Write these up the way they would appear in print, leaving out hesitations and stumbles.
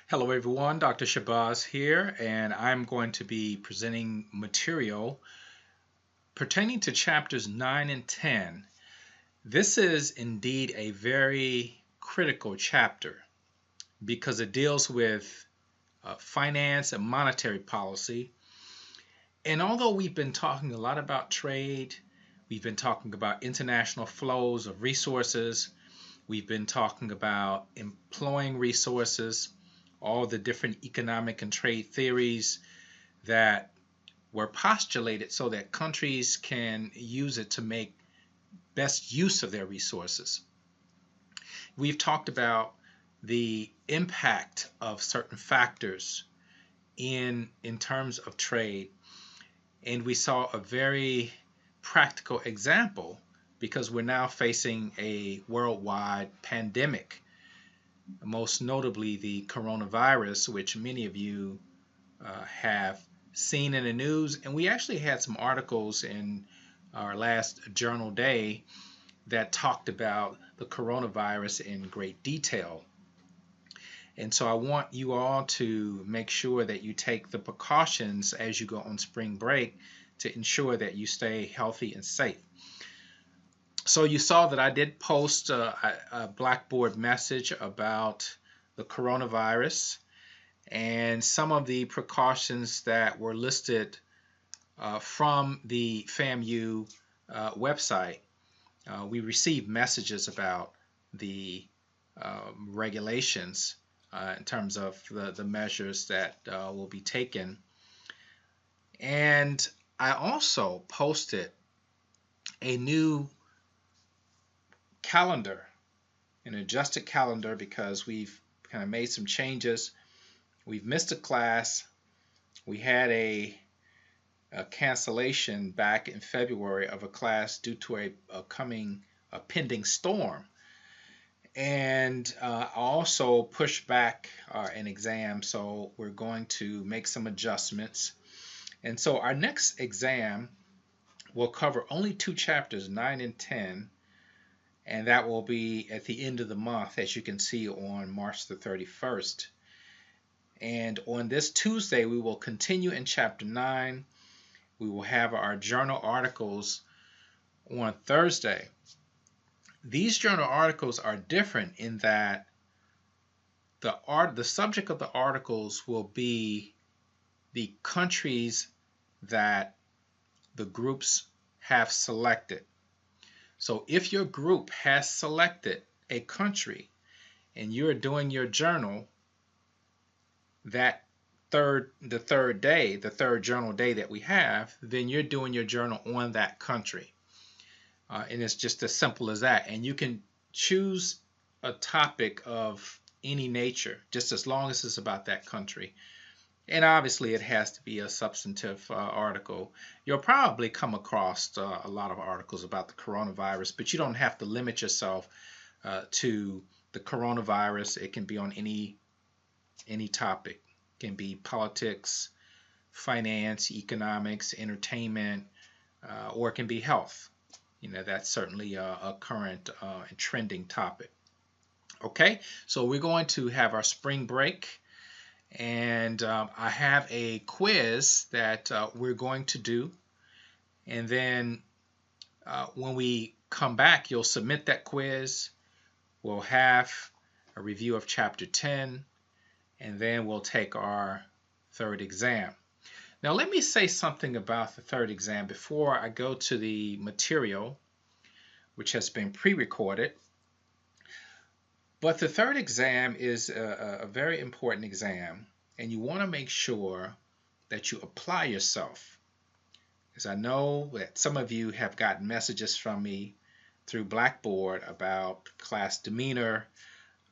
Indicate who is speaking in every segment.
Speaker 1: Hello everyone, Dr. Shabazz here, and I'm going to be presenting material pertaining to chapters 9 and 10. This is indeed a very critical chapter because it deals with finance and monetary policy. And although we've been talking a lot about trade, we've been talking about international flows of resources, we've been talking about employing resources, all the different economic and trade theories that were postulated so that countries can use it to make best use of their resources. We've talked about the impact of certain factors in terms of trade, and we saw a very practical example because we're now facing a worldwide pandemic, most notably the coronavirus, which many of you have seen in the news. And we actually had some articles in our last journal day that talked about the coronavirus in great detail. And so I want you all to make sure that you take the precautions as you go on spring break to ensure that you stay healthy and safe. So you saw that I did post a Blackboard message about the coronavirus and some of the precautions that were listed from the FAMU website. We received messages about the regulations in terms of the measures that will be taken. And I also posted a new calendar, an adjusted calendar, because we've kind of made some changes. We've missed a class. We had a cancellation back in February of a class due to a pending storm. And I also pushed back an exam, so we're going to make some adjustments. And so our next exam will cover only 2 chapters, 9 and 10, and that will be at the end of the month, as you can see, on March the 31st. And on this Tuesday, we will continue in chapter 9. We will have our journal articles on Thursday. These journal articles are different in that the subject of the articles will be the countries that the groups have selected. So if your group has selected a country and you're doing your journal the third journal day that we have, then you're doing your journal on that country. And it's just as simple as that. And you can choose a topic of any nature, just as long as it's about that country. And obviously it has to be a substantive article. You'll probably come across a lot of articles about the coronavirus, but you don't have to limit yourself to the coronavirus. It can be on any topic. It can be politics, finance, economics, entertainment, or it can be health. You know, that's certainly a current and trending topic. Okay, so we're going to have our spring break. And I have a quiz that we're going to do, and then when we come back, you'll submit that quiz. We'll have a review of chapter 10, and then we'll take our third exam. Now let me say something about the third exam before I go to the material, which has been pre-recorded. But the third exam is a very important exam, and you want to make sure that you apply yourself. Because I know that some of you have gotten messages from me through Blackboard about class demeanor,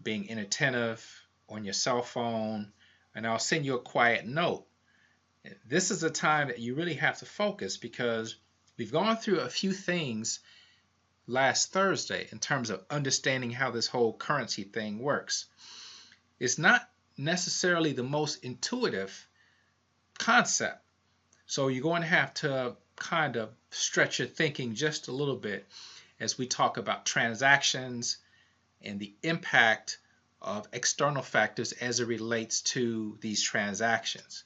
Speaker 1: being inattentive on your cell phone, and I'll send you a quiet note. This is a time that you really have to focus, because we've gone through a few things last Thursday in terms of understanding how this whole currency thing works. is not necessarily the most intuitive concept. So you're going to have to kind of stretch your thinking just a little bit as we talk about transactions and the impact of external factors as it relates to these transactions.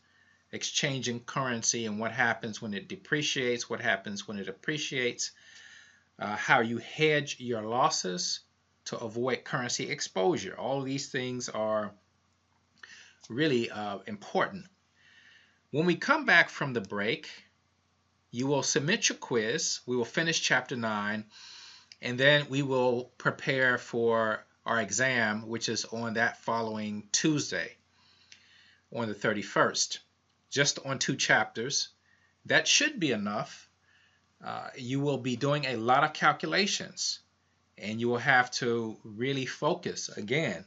Speaker 1: Exchanging currency and what happens when it depreciates, what happens when it appreciates, how you hedge your losses to avoid currency exposure. All of these things are really important. When we come back from the break, you will submit your quiz. We will finish chapter 9, and then we will prepare for our exam, which is on that following Tuesday, on the 31st. Just on 2 chapters. That should be enough. You will be doing a lot of calculations, and you will have to really focus. Again,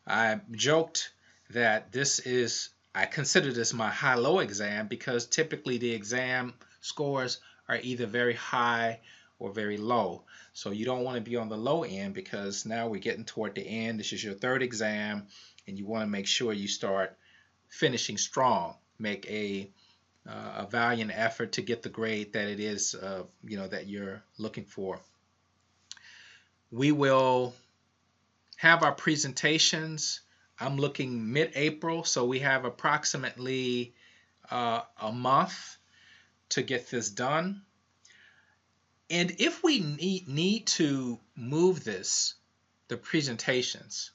Speaker 1: I joked that I consider this my high-low exam because typically the exam scores are either very high or very low. So you don't want to be on the low end because now we're getting toward the end. This is your 3rd exam, and you want to make sure you start finishing strong. Make a valiant effort to get the grade that it is, that you're looking for. We will have our presentations. I'm looking mid-April, so we have approximately a month to get this done. And if we need to move the presentations,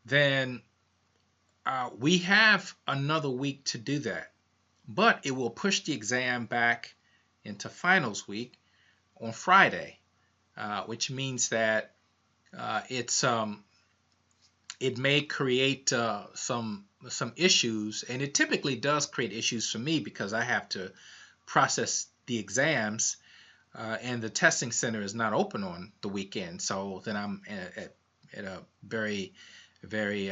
Speaker 1: then we have another week to do that. But it will push the exam back into finals week on Friday, which means that it may create some issues, and it typically does create issues for me because I have to process the exams, and the testing center is not open on the weekend. So then I'm at a very, very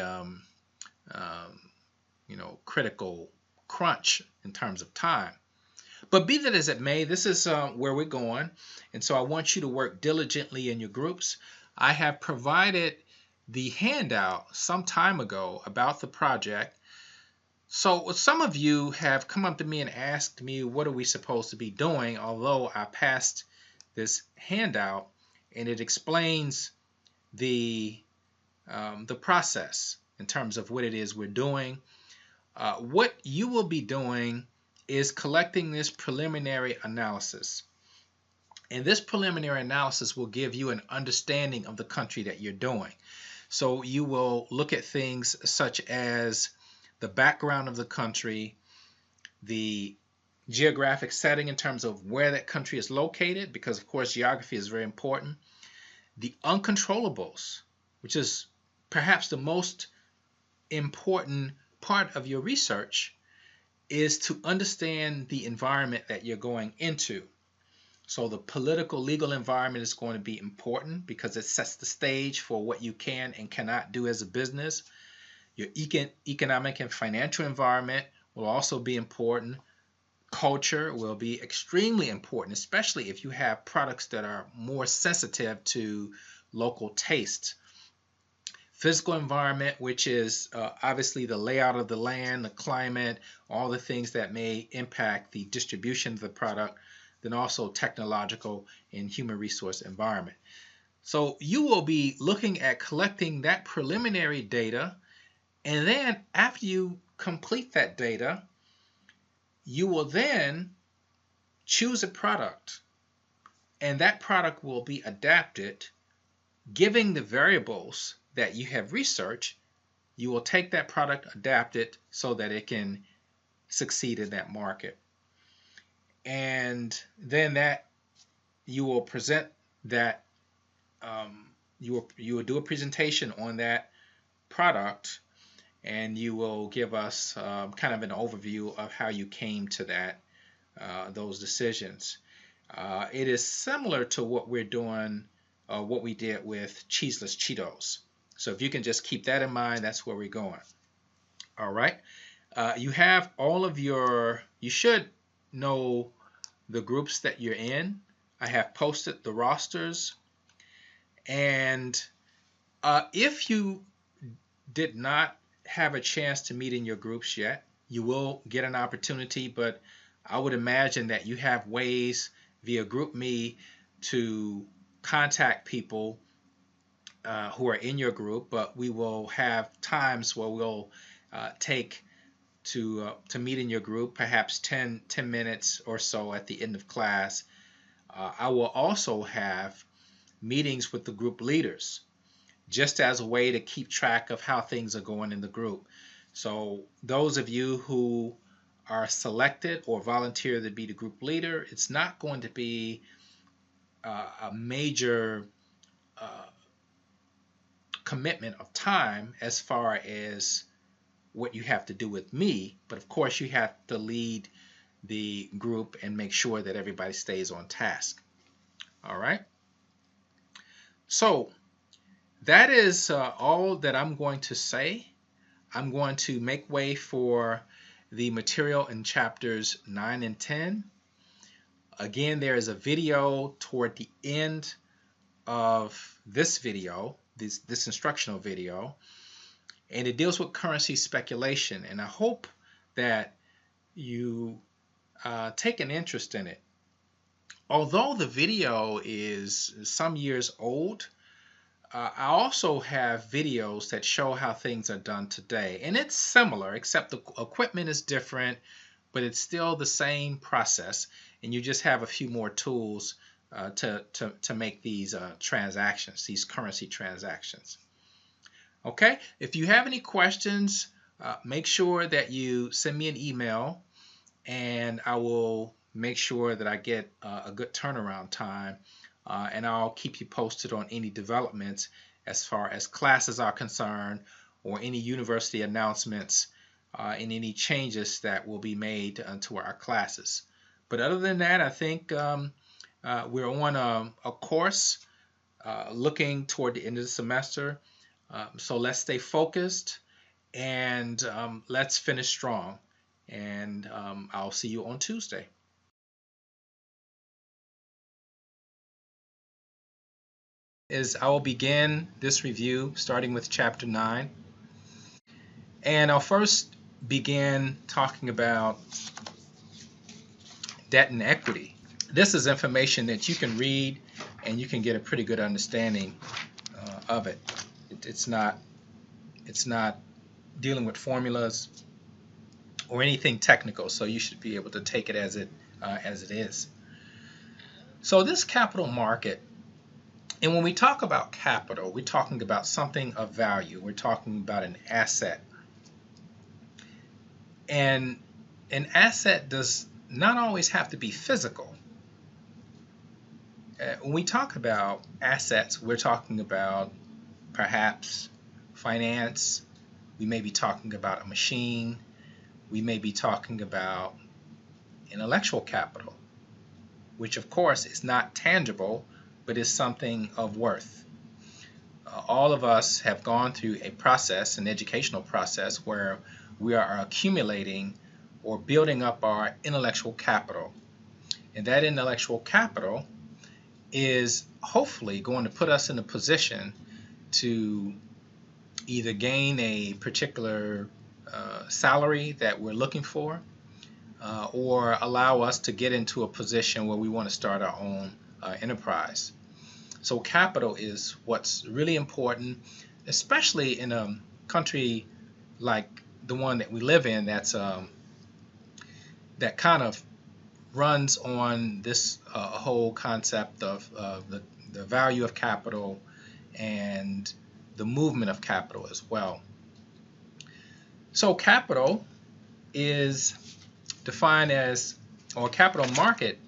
Speaker 1: critical crunch in terms of time. But be that as it may, this is where we're going, and so I want you to work diligently in your groups. I have provided the handout some time ago about the project. So some of you have come up to me and asked me, what are we supposed to be doing? Although I passed this handout, and it explains the process in terms of what it is we're doing. What you will be doing is collecting this preliminary analysis. And this preliminary analysis will give you an understanding of the country that you're doing. So you will look at things such as the background of the country, the geographic setting in terms of where that country is located, because of course geography is very important, the uncontrollables, which is perhaps the most important part of your research, is to understand the environment that you're going into. So the political, legal environment is going to be important because it sets the stage for what you can and cannot do as a business. Your economic and financial environment will also be important. Culture will be extremely important, especially if you have products that are more sensitive to local tastes. Physical environment, which is obviously the layout of the land, the climate, all the things that may impact the distribution of the product. Then also technological and human resource environment. So you will be looking at collecting that preliminary data, and then after you complete that data, you will then choose a product, and that product will be adapted, giving the variables that you have researched. You will take that product, adapt it so that it can succeed in that market. And then that you will present that, you will do a presentation on that product, and you will give us kind of an overview of how you came to that those decisions. It is similar to what we're doing, what we did with Cheeseless Cheetos. So if you can just keep that in mind, that's where we're going. All right. You have all of you should know the groups that you're in. I have posted the rosters, and if you did not have a chance to meet in your groups yet, you will get an opportunity, but I would imagine that you have ways via GroupMe to contact people who are in your group, but we will have times where we'll take to meet in your group, perhaps 10 minutes or so at the end of class. I will also have meetings with the group leaders, just as a way to keep track of how things are going in the group. So those of you who are selected or volunteer to be the group leader, it's not going to be a major commitment of time as far as what you have to do with me, but of course you have to lead the group and make sure that everybody stays on task. All right. So that is all that I'm going to say. I'm going to make way for the material in chapters 9 and 10. Again, there is a video toward the end of this video, this instructional video, and it deals with currency speculation, and I hope that you take an interest in it. Although the video is some years old, I also have videos that show how things are done today, and it's similar except the equipment is different, but it's still the same process, and you just have a few more tools to make these transactions, these currency transactions. Okay, if you have any questions, make sure that you send me an email, and I will make sure that I get a good turnaround time, and I'll keep you posted on any developments as far as classes are concerned, or any university announcements and any changes that will be made to our classes. But other than that, I think we're on a course looking toward the end of the semester. So let's stay focused, and let's finish strong. And I'll see you on Tuesday. I will begin this review starting with chapter 9. And I'll first begin talking about debt and equity. This is information that you can read and you can get a pretty good understanding of it. It's not dealing with formulas or anything technical, so you should be able to take it as it is. So this capital market, and when we talk about capital, we're talking about something of value. We're talking about an asset. And an asset does not always have to be physical. When we talk about assets, we're talking about perhaps finance. We may be talking about a machine. We may be talking about intellectual capital, which of course is not tangible, but is something of worth. All of us have gone through a process, an educational process, where we are accumulating or building up our intellectual capital. And that intellectual capital is hopefully going to put us in a position to either gain a particular salary that we're looking for, or allow us to get into a position where we want to start our own enterprise. So capital is what's really important, especially in a country like the one that we live in, that's that kind of runs on this whole concept of the value of capital and the movement of capital as well. So capital is defined as, or capital market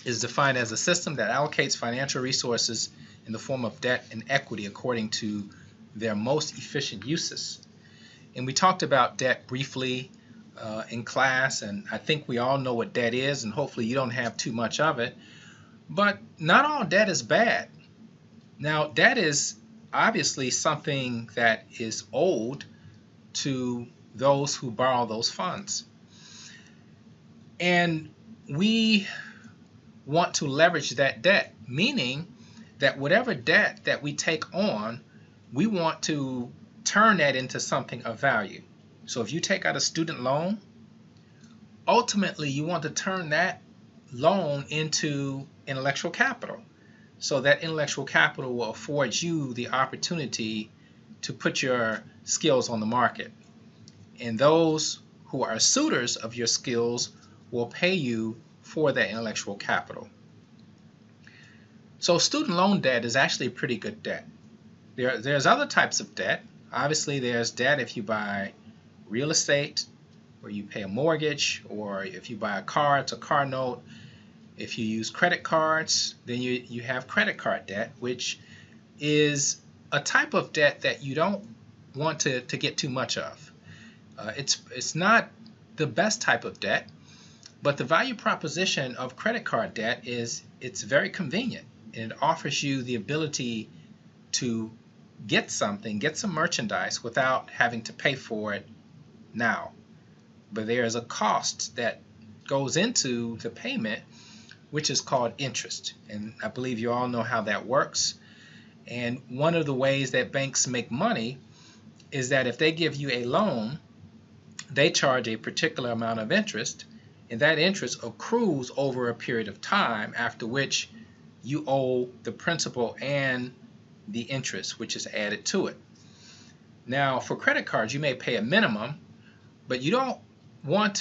Speaker 1: is defined as a system that allocates financial resources in the form of debt and equity according to their most efficient uses. And we talked about debt briefly in class, and I think we all know what debt is, and hopefully you don't have too much of it. But not all debt is bad. Now, debt is obviously something that is owed to those who borrow those funds. And we want to leverage that debt, meaning that whatever debt that we take on, we want to turn that into something of value. So if you take out a student loan, ultimately you want to turn that loan into intellectual capital. So that intellectual capital will afford you the opportunity to put your skills on the market. And those who are suitors of your skills will pay you for that intellectual capital. So student loan debt is actually a pretty good debt. There's other types of debt. Obviously, there's debt if you buy real estate, or you pay a mortgage, or if you buy a car, it's a car note. If you use credit cards, then you have credit card debt, which is a type of debt that you don't want to get too much of. It's not the best type of debt, but the value proposition of credit card debt is it's very convenient, and it offers you the ability to get some merchandise without having to pay for it now. But there is a cost that goes into the payment, which is called interest. And I believe you all know how that works. And one of the ways that banks make money is that if they give you a loan, they charge a particular amount of interest, and that interest accrues over a period of time, after which you owe the principal and the interest, which is added to it. Now, for credit cards, you may pay a minimum, but you don't want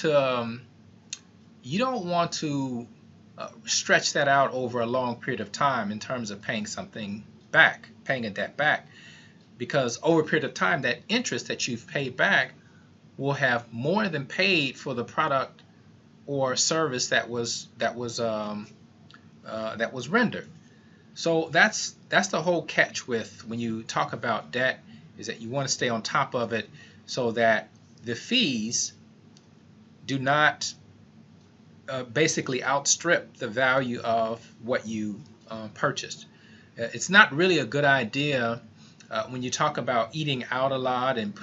Speaker 1: to stretch that out over a long period of time in terms of paying a debt back, because over a period of time, that interest that you've paid back will have more than paid for the product or service that was rendered. So that's the whole catch with when you talk about debt, is that you want to stay on top of it so that the fees do not basically outstrip the value of what you purchased. It's not really a good idea when you talk about eating out a lot and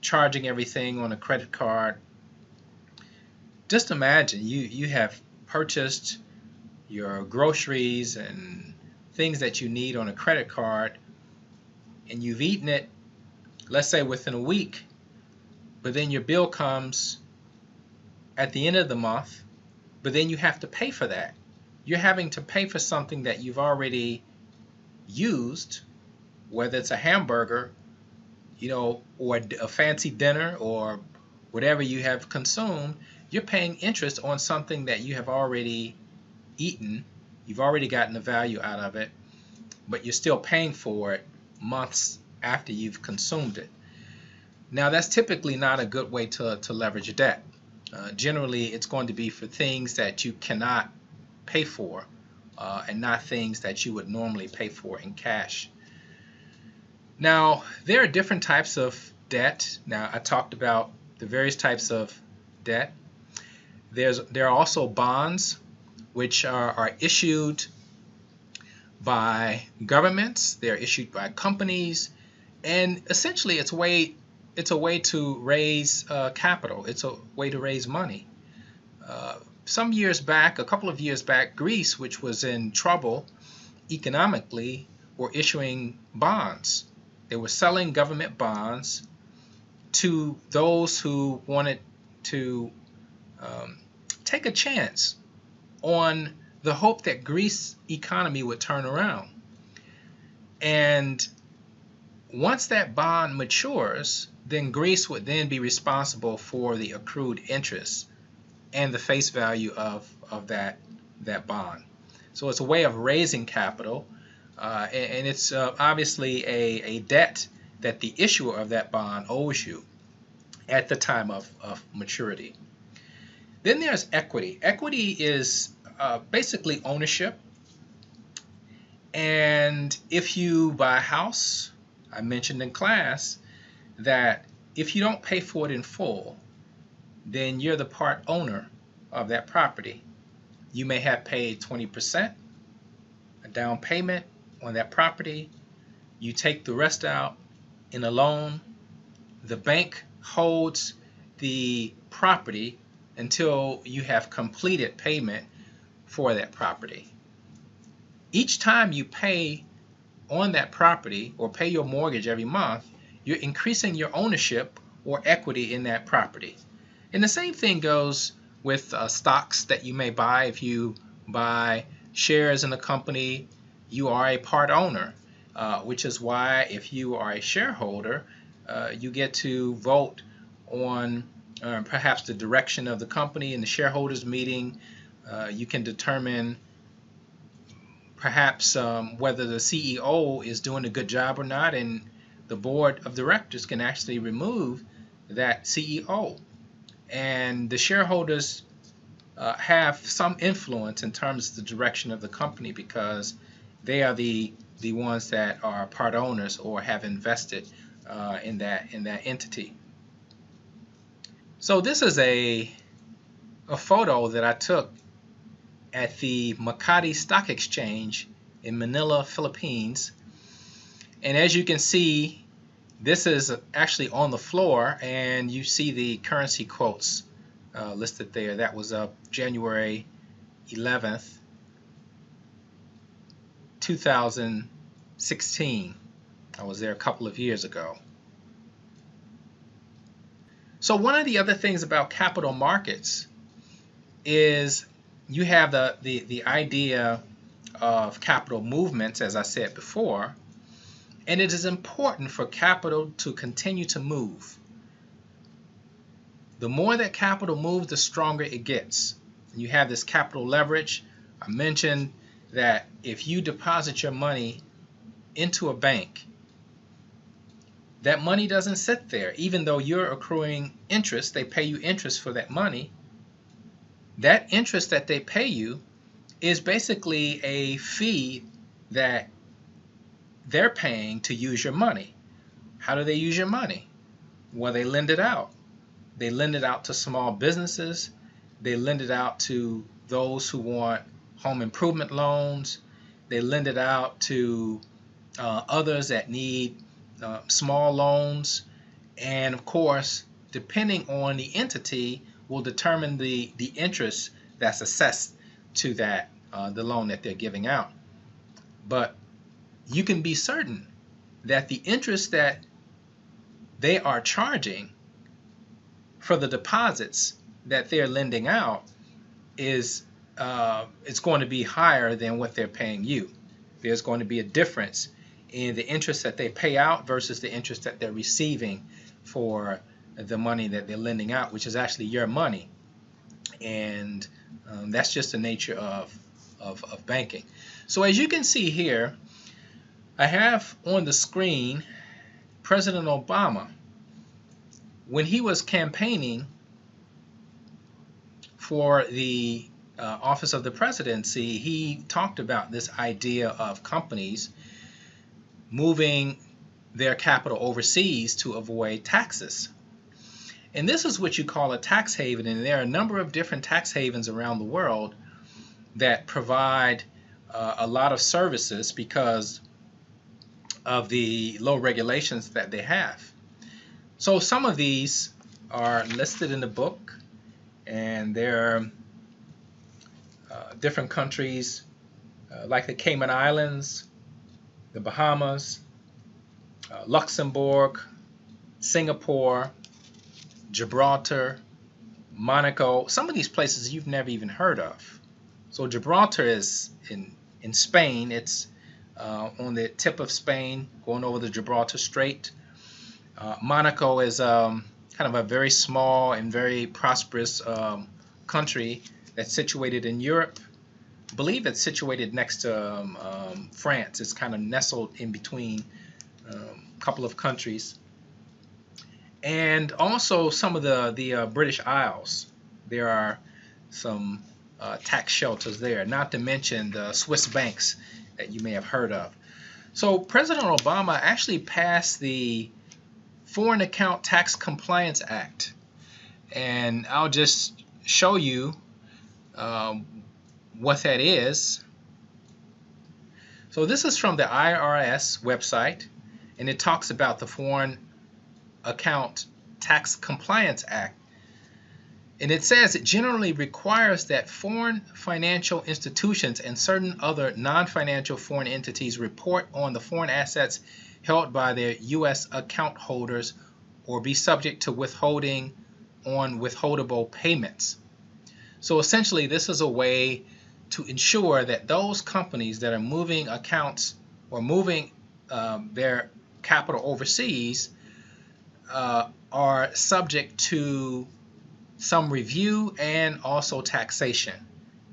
Speaker 1: charging everything on a credit card. Just imagine you have purchased your groceries and things that you need on a credit card, and you've eaten it, let's say within a week, but then your bill comes at the end of the month, but then you have to pay for that. You're having to pay for something that you've already used, whether it's a hamburger, or a fancy dinner, or whatever you have consumed. You're paying interest on something that you have already eaten. You've already gotten the value out of it, but you're still paying for it months after you've consumed it. Now, that's typically not a good way to leverage a debt. Generally, it's going to be for things that you cannot pay for, and not things that you would normally pay for in cash. Now, there are different types of debt. Now, I talked about the various types of debt. There are also bonds, which are issued by governments. They're issued by companies, and essentially it's a way to raise capital. It's a way to raise money. A couple of years back, Greece, which was in trouble economically, were issuing bonds. They were selling government bonds to those who wanted to take a chance on the hope that Greece's economy would turn around. And once that bond matures, then Greece would then be responsible for the accrued interest and the face value of that bond. So it's a way of raising capital, and it's obviously a debt that the issuer of that bond owes you at the time of maturity. Then there's equity. Equity is basically ownership. And if you buy a house, I mentioned in class that if you don't pay for it in full, then you're the part owner of that property. You may have paid 20%, a down payment on that property. You take the rest out in a loan. The bank holds the property until you have completed payment for that property. Each time you pay on that property or pay your mortgage every month, you're increasing your ownership or equity in that property. And the same thing goes with stocks that you may buy. If you buy shares in a company, you are a part owner, which is why if you are a shareholder, you get to vote on perhaps the direction of the company in the shareholders meeting. You can determine perhaps whether the CEO is doing a good job or not, and the board of directors can actually remove that CEO. And the shareholders have some influence in terms of the direction of the company because they are the ones that are part owners or have invested in that entity. So this is a photo that I took at the Makati Stock Exchange in Manila, Philippines. And as you can see, this is actually on the floor, and you see the currency quotes listed there. That was January 11th, 2016. I was there a couple of years ago. So one of the other things about capital markets is you have the idea of capital movements, as I said before, and it is important for capital to continue to move. The more that capital moves, the stronger it gets. You have this capital leverage. I mentioned that if you deposit your money into a bank, that money doesn't sit there. Even though you're accruing interest, they pay you interest for that money. That interest that they pay you is basically a fee that they're paying to use your money. How do they use your money? Well, they lend it out. They lend it out to small businesses. They lend it out to those who want home improvement loans. They lend it out to others that need small loans. And of course, depending on the entity, will determine the interest that's assessed to that the loan that they're giving out. But you can be certain that the interest that they are charging for the deposits that they're lending out is it's going to be higher than what they're paying you. There's going to be a difference in the interest that they pay out versus the interest that they're receiving for the money that they're lending out, which is actually your money. And that's just the nature of banking. So as you can see here, I have on the screen President Obama. When he was campaigning for the office of the presidency, he talked about this idea of companies moving their capital overseas to avoid taxes. And this is what you call a tax haven, and there are a number of different tax havens around the world that provide a lot of services because of the low regulations that they have. So some of these are listed in the book, and they're different countries like the Cayman Islands, the Bahamas, Luxembourg, Singapore, Gibraltar, Monaco. Some of these places you've never even heard of. So Gibraltar is in Spain. It's on the tip of Spain, going over the Gibraltar Strait. Monaco is kind of a very small and very prosperous country that's situated in Europe. I believe it's situated next to France. It's kind of nestled in between a couple of countries. And also some of the British Isles. There are some tax shelters there, not to mention the Swiss banks that you may have heard of. So President Obama actually passed the Foreign Account Tax Compliance Act, and I'll just show you what that is. So this is from the IRS website, and it talks about the Foreign Account Tax Compliance Act. And it says it generally requires that foreign financial institutions and certain other non-financial foreign entities report on the foreign assets held by their U.S. account holders or be subject to withholding on withholdable payments. So essentially, this is a way to ensure that those companies that are moving accounts or moving their capital overseas are subject to some review and also taxation.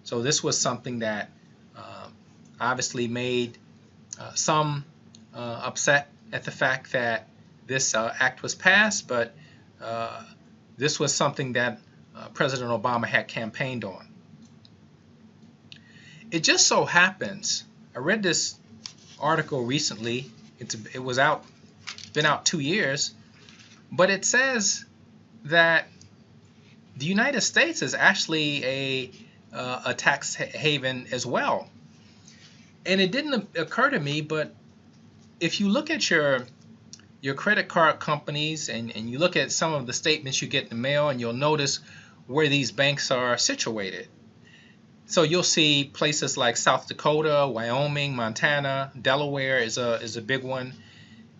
Speaker 1: So this was something that obviously made some upset at the fact that this act was passed, but this was something that President Obama had campaigned on. It just so happens, I read this article recently, it was out, been out 2 years, but it says that the United States is actually a tax haven as well. And it didn't occur to me, but if you look at your credit card companies and you look at some of the statements you get in the mail, and you'll notice where these banks are situated. So you'll see places like South Dakota, Wyoming, Montana, Delaware is a big one.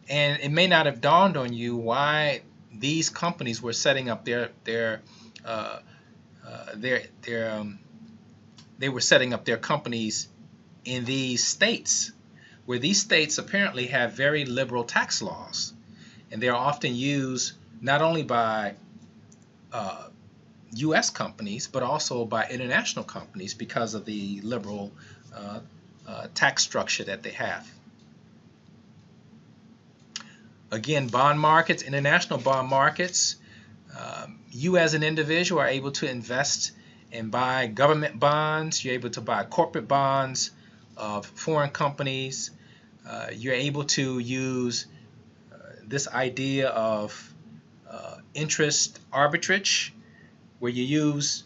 Speaker 1: And it may not have dawned on you why these companies were setting up they were setting up their companies in these states, where these states apparently have very liberal tax laws, and they are often used not only by U.S. companies but also by international companies because of the liberal tax structure that they have. Again, bond markets, international bond markets, you as an individual are able to invest and buy government bonds. You're able to buy corporate bonds of foreign companies. You're able to use this idea of interest arbitrage, where you use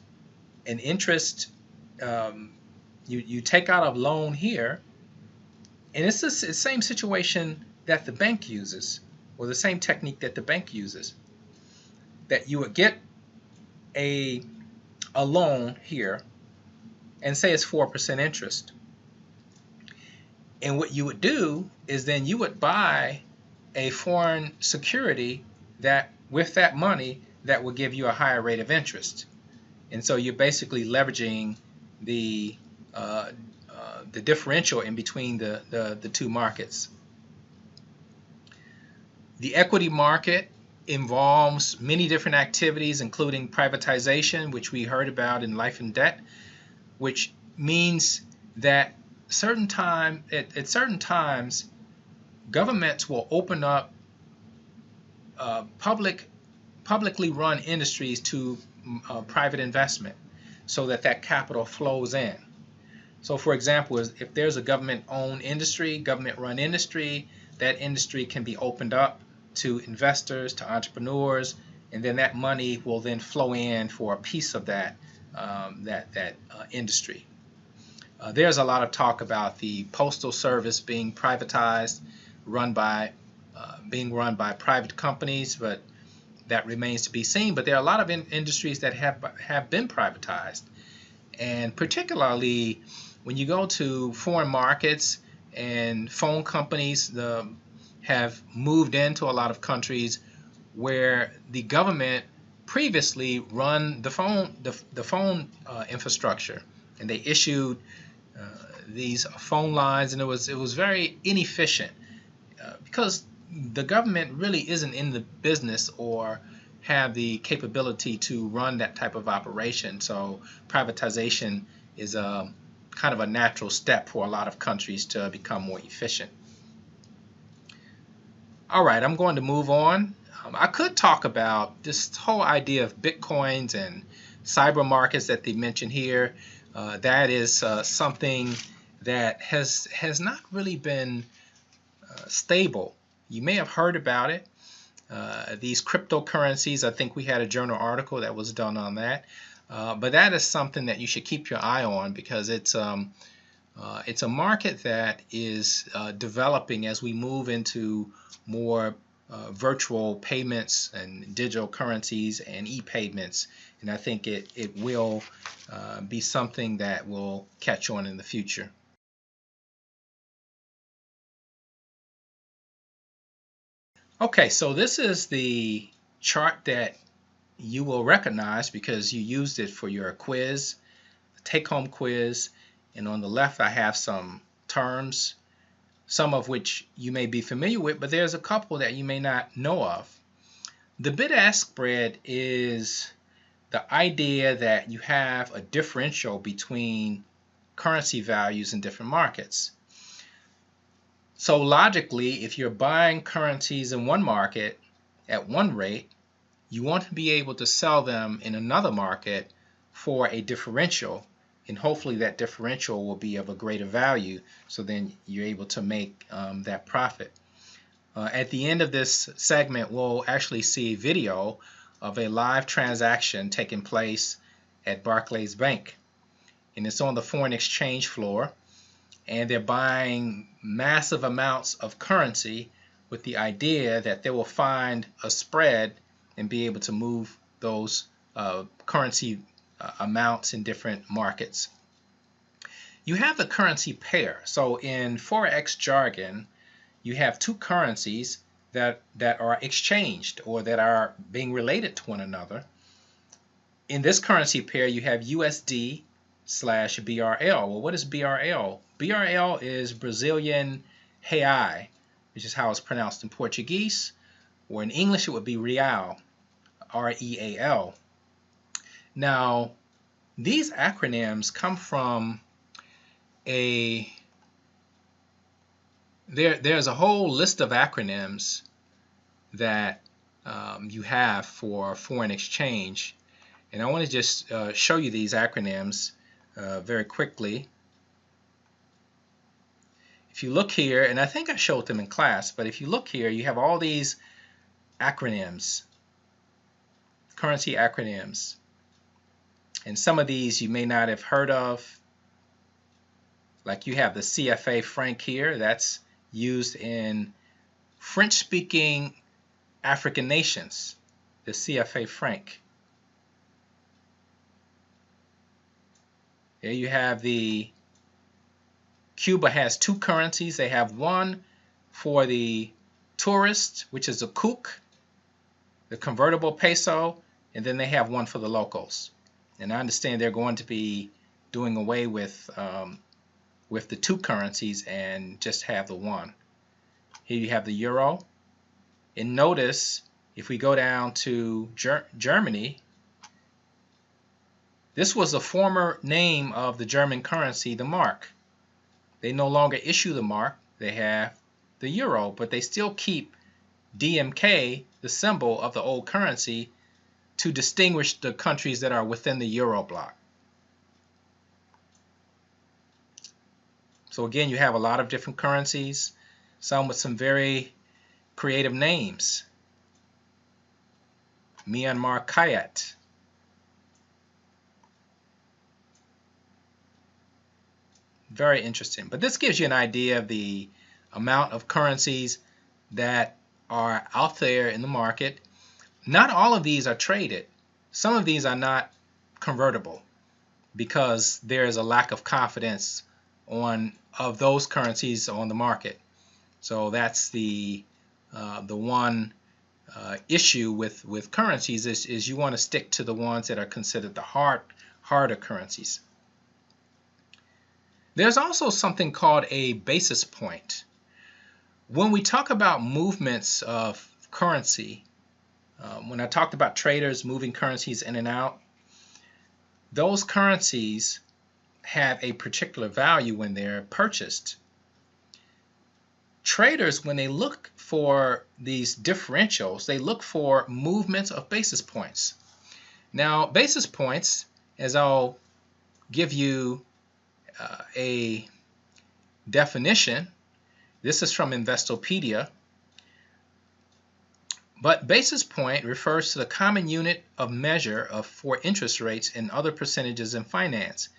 Speaker 1: an interest, you take out a loan here, and it's the same situation that the bank uses, or the same technique that the bank uses, that you would get a loan here and say it's 4% interest. And what you would do is then you would buy a foreign security that with that money that will give you a higher rate of interest. And so you're basically leveraging the differential in between the two markets. The equity market involves many different activities, including privatization, which we heard about in Life and Debt, which means that at certain times governments will open up publicly run industries to private investment so that capital flows in. So for example, if there's a government-owned industry, government-run industry, that industry can be opened up to investors, to entrepreneurs, and then that money will then flow in for a piece of that industry. There's a lot of talk about the Postal Service being privatized, being run by private companies, but that remains to be seen. But there are a lot of industries that have been privatized, and particularly when you go to foreign markets, and phone companies have moved into a lot of countries where the government previously run the phone infrastructure, and they issued these phone lines, and it was very inefficient because the government really isn't in the business or have the capability to run that type of operation. So privatization is kind of a natural step for a lot of countries to become more efficient. All right, I'm going to move on. I could talk about this whole idea of bitcoins and cyber markets that they mentioned here. That is something that has not really been stable. You may have heard about it. These cryptocurrencies, I think we had a journal article that was done on that. But that is something that you should keep your eye on, because it's a market that is developing as we move into more virtual payments and digital currencies and e-payments, and I think it will be something that will catch on in the future. Okay, so this is the chart that you will recognize because you used it for your quiz, take-home quiz, and on the left I have some terms, some of which you may be familiar with, but there's a couple that you may not know of. The BidAsk spread is the idea that you have a differential between currency values in different markets. So logically, if you're buying currencies in one market at one rate, you want to be able to sell them in another market for a differential, and hopefully that differential will be of a greater value, so then you're able to make that profit. At the end of this segment, we'll actually see a video of a live transaction taking place at Barclays Bank, and it's on the foreign exchange floor, and they're buying massive amounts of currency with the idea that they will find a spread and be able to move those currency amounts in different markets. You have the currency pair. So in Forex jargon, you have two currencies that are exchanged or that are being related to one another. In this currency pair, you have USD / BRL. Well, what is BRL? BRL is Brazilian real, which is how it's pronounced in Portuguese, or in English it would be real, R-E-A-L. Now, these acronyms come from there's a whole list of acronyms that you have for foreign exchange, and I want to just show you these acronyms very quickly. If you look here, and I think I showed them in class, but if you look here, you have all these acronyms, currency acronyms, and some of these you may not have heard of. Like you have the CFA franc here, that's used in French-speaking African nations, the CFA franc. There you have Cuba has two currencies. They have one for the tourist, which is a CUC, the convertible peso, and then they have one for the locals. And I understand they're going to be doing away with the two currencies and just have the one. Here you have the euro. And notice, if we go down to Germany, this was the former name of the German currency, the mark. They no longer issue the mark. They have the euro, but they still keep DMK, the symbol of the old currency, to distinguish the countries that are within the euro bloc. So again, you have a lot of different currencies, some with some very creative names. Myanmar Kyat. Very interesting. But this gives you an idea of the amount of currencies that are out there in the market. Not all of these are traded. Some of these are not convertible because there is a lack of confidence of those currencies on the market. So that's the one issue with currencies is you want to stick to the ones that are considered the harder currencies. There's also something called a basis point. When we talk about movements of currency, when I talked about traders moving currencies in and out, those currencies have a particular value when they're purchased. Traders, when they look for these differentials, they look for movements of basis points. Now, basis points, as I'll give you a definition, this is from Investopedia, but basis point refers to the common unit of measure for interest rates and other percentages in finance.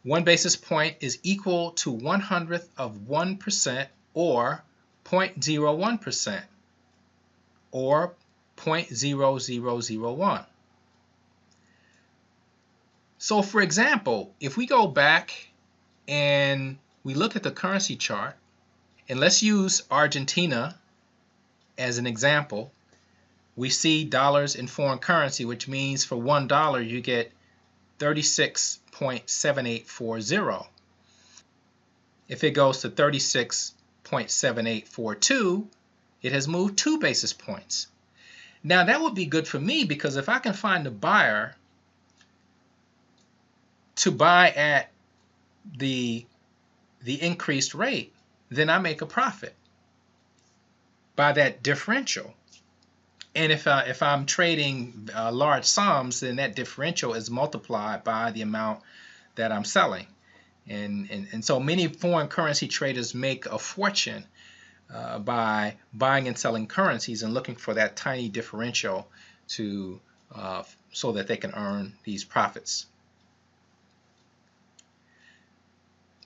Speaker 1: One basis point is equal to 1/100th of 1% or 0.01%. or 0.0001. So for example, if we go back and we look at the currency chart, and let's use Argentina as an example, we see dollars in foreign currency, which means for $1 you get 36.7840. If it goes to 36.7842, it has moved 2 basis points. Now that would be good for me, because if I can find a buyer to buy at the increased rate, then I make a profit by that differential. And if I'm trading large sums, then that differential is multiplied by the amount that I'm selling. And so many foreign currency traders make a fortune by buying and selling currencies and looking for that tiny differential to so that they can earn these profits.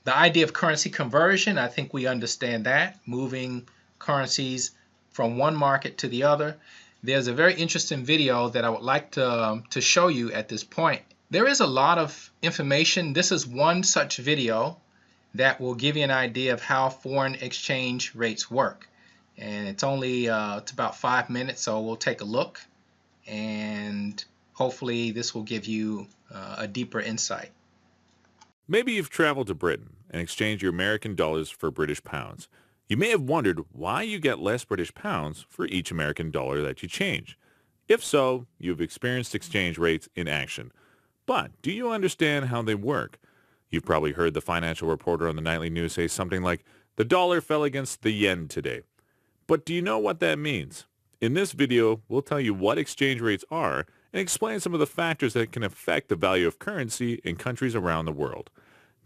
Speaker 1: The idea of currency conversion, I think we understand that, moving currencies from one market to the other. There's a very interesting video that I would like to show you at this point. There is a lot of information. This is one such video that will give you an idea of how foreign exchange rates work. And it's only it's about 5 minutes, so we'll take a look, and hopefully this will give you a deeper insight.
Speaker 2: Maybe you've traveled to Britain and exchanged your American dollars for British pounds. You may have wondered why you get less British pounds for each American dollar that you change. If so, you've experienced exchange rates in action. But do you understand how they work? You've probably heard the financial reporter on the nightly news say something like, "The dollar fell against the yen today." But do you know what that means? In this video, we'll tell you what exchange rates are and explain some of the factors that can affect the value of currency in countries around the world.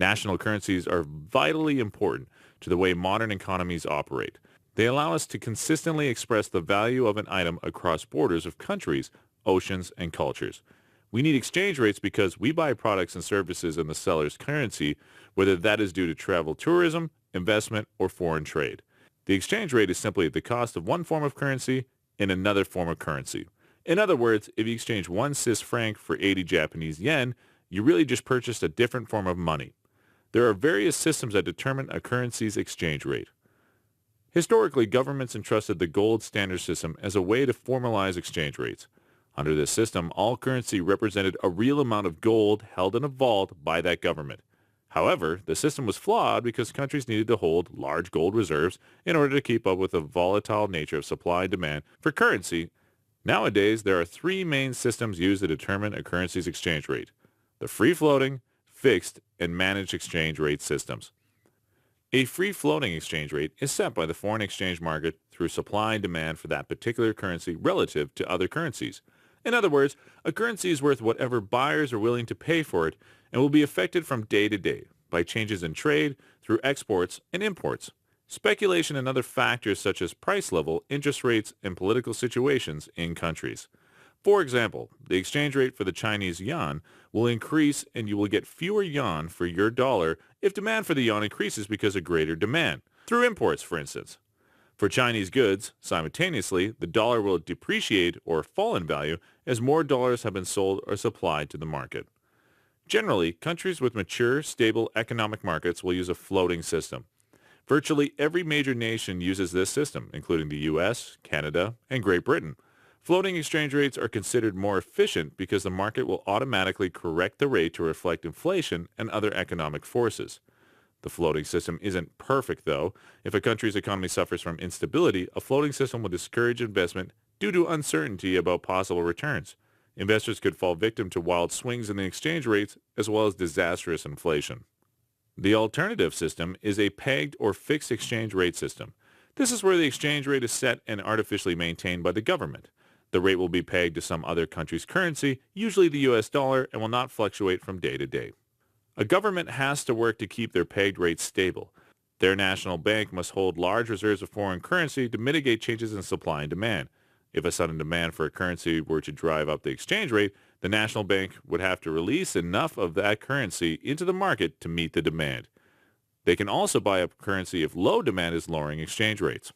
Speaker 2: National currencies are vitally important to the way modern economies operate. They allow us to consistently express the value of an item across borders of countries, oceans, and cultures. We need exchange rates because we buy products and services in the seller's currency, whether that is due to travel tourism, investment, or foreign trade. The exchange rate is simply the cost of one form of currency in another form of currency. In other words, if you exchange one Swiss franc for 80 Japanese yen, you really just purchased a different form of money. There are various systems that determine a currency's exchange rate. Historically, governments entrusted the gold standard system as a way to formalize exchange rates. Under this system, all currency represented a real amount of gold held in a vault by that government. However, the system was flawed because countries needed to hold large gold reserves in order to keep up with the volatile nature of supply and demand for currency. Nowadays, there are 3 main systems used to determine a currency's exchange rate: the free-floating, fixed, and managed exchange rate systems. A free-floating exchange rate is set by the foreign exchange market through supply and demand for that particular currency relative to other currencies. In other words, a currency is worth whatever buyers are willing to pay for it and will be affected from day to day by changes in trade through exports and imports, speculation, and other factors such as price level, interest rates, and political situations in countries. For example, the exchange rate for the Chinese yuan will increase and you will get fewer yuan for your dollar if demand for the yuan increases because of greater demand, through imports for instance. For Chinese goods, simultaneously, the dollar will depreciate or fall in value as more dollars have been sold or supplied to the market. Generally, countries with mature, stable economic markets will use a floating system. Virtually every major nation uses this system, including the US, Canada, and Great Britain. Floating exchange rates are considered more efficient because the market will automatically correct the rate to reflect inflation and other economic forces. The floating system isn't perfect, though. If a country's economy suffers from instability, a floating system will discourage investment due to uncertainty about possible returns. Investors could fall victim to wild swings in the exchange rates as well as disastrous inflation. The alternative system is a pegged or fixed exchange rate system. This is where the exchange rate is set and artificially maintained by the government. The rate will be pegged to some other country's currency, usually the US dollar, and will not fluctuate from day to day. A government has to work to keep their pegged rates stable. Their national bank must hold large reserves of foreign currency to mitigate changes in supply and demand. If a sudden demand for a currency were to drive up the exchange rate, the national bank would have to release enough of that currency into the market to meet the demand. They can also buy up currency if low demand is lowering exchange rates.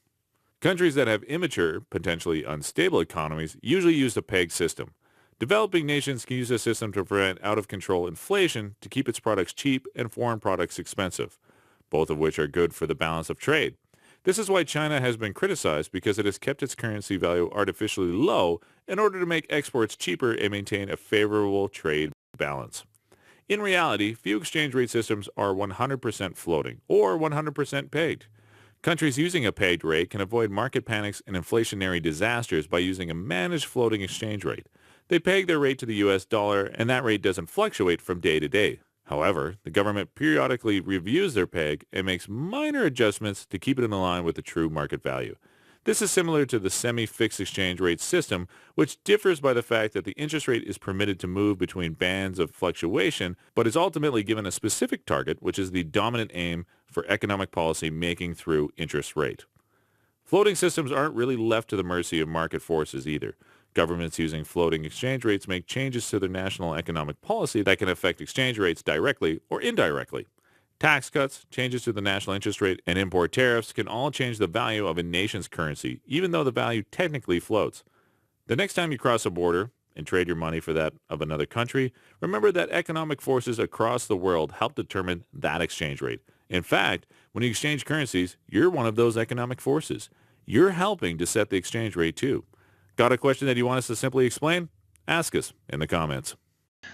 Speaker 2: Countries that have immature, potentially unstable economies usually use the peg system. Developing nations can use this system to prevent out-of-control inflation to keep its products cheap and foreign products expensive, both of which are good for the balance of trade. This is why China has been criticized because it has kept its currency value artificially low in order to make exports cheaper and maintain a favorable trade balance. In reality, few exchange rate systems are 100% floating or 100% pegged. Countries using a pegged rate can avoid market panics and inflationary disasters by using a managed floating exchange rate. They peg their rate to the US dollar, and that rate doesn't fluctuate from day to day. However, the government periodically reviews their peg and makes minor adjustments to keep it in line with the true market value. This is similar to the semi-fixed exchange rate system, which differs by the fact that the interest rate is permitted to move between bands of fluctuation, but is ultimately given a specific target, which is the dominant aim for economic policy making through interest rate. Floating systems aren't really left to the mercy of market forces either. Governments using floating exchange rates make changes to their national economic policy that can affect exchange rates directly or indirectly. Tax cuts, changes to the national interest rate, and import tariffs can all change the value of a nation's currency, even though the value technically floats. The next time you cross a border and trade your money for that of another country, remember that economic forces across the world help determine that exchange rate. In fact, when you exchange currencies, you're one of those economic forces. You're helping to set the exchange rate too. Got a question that you want us to simply explain? Ask us in the comments.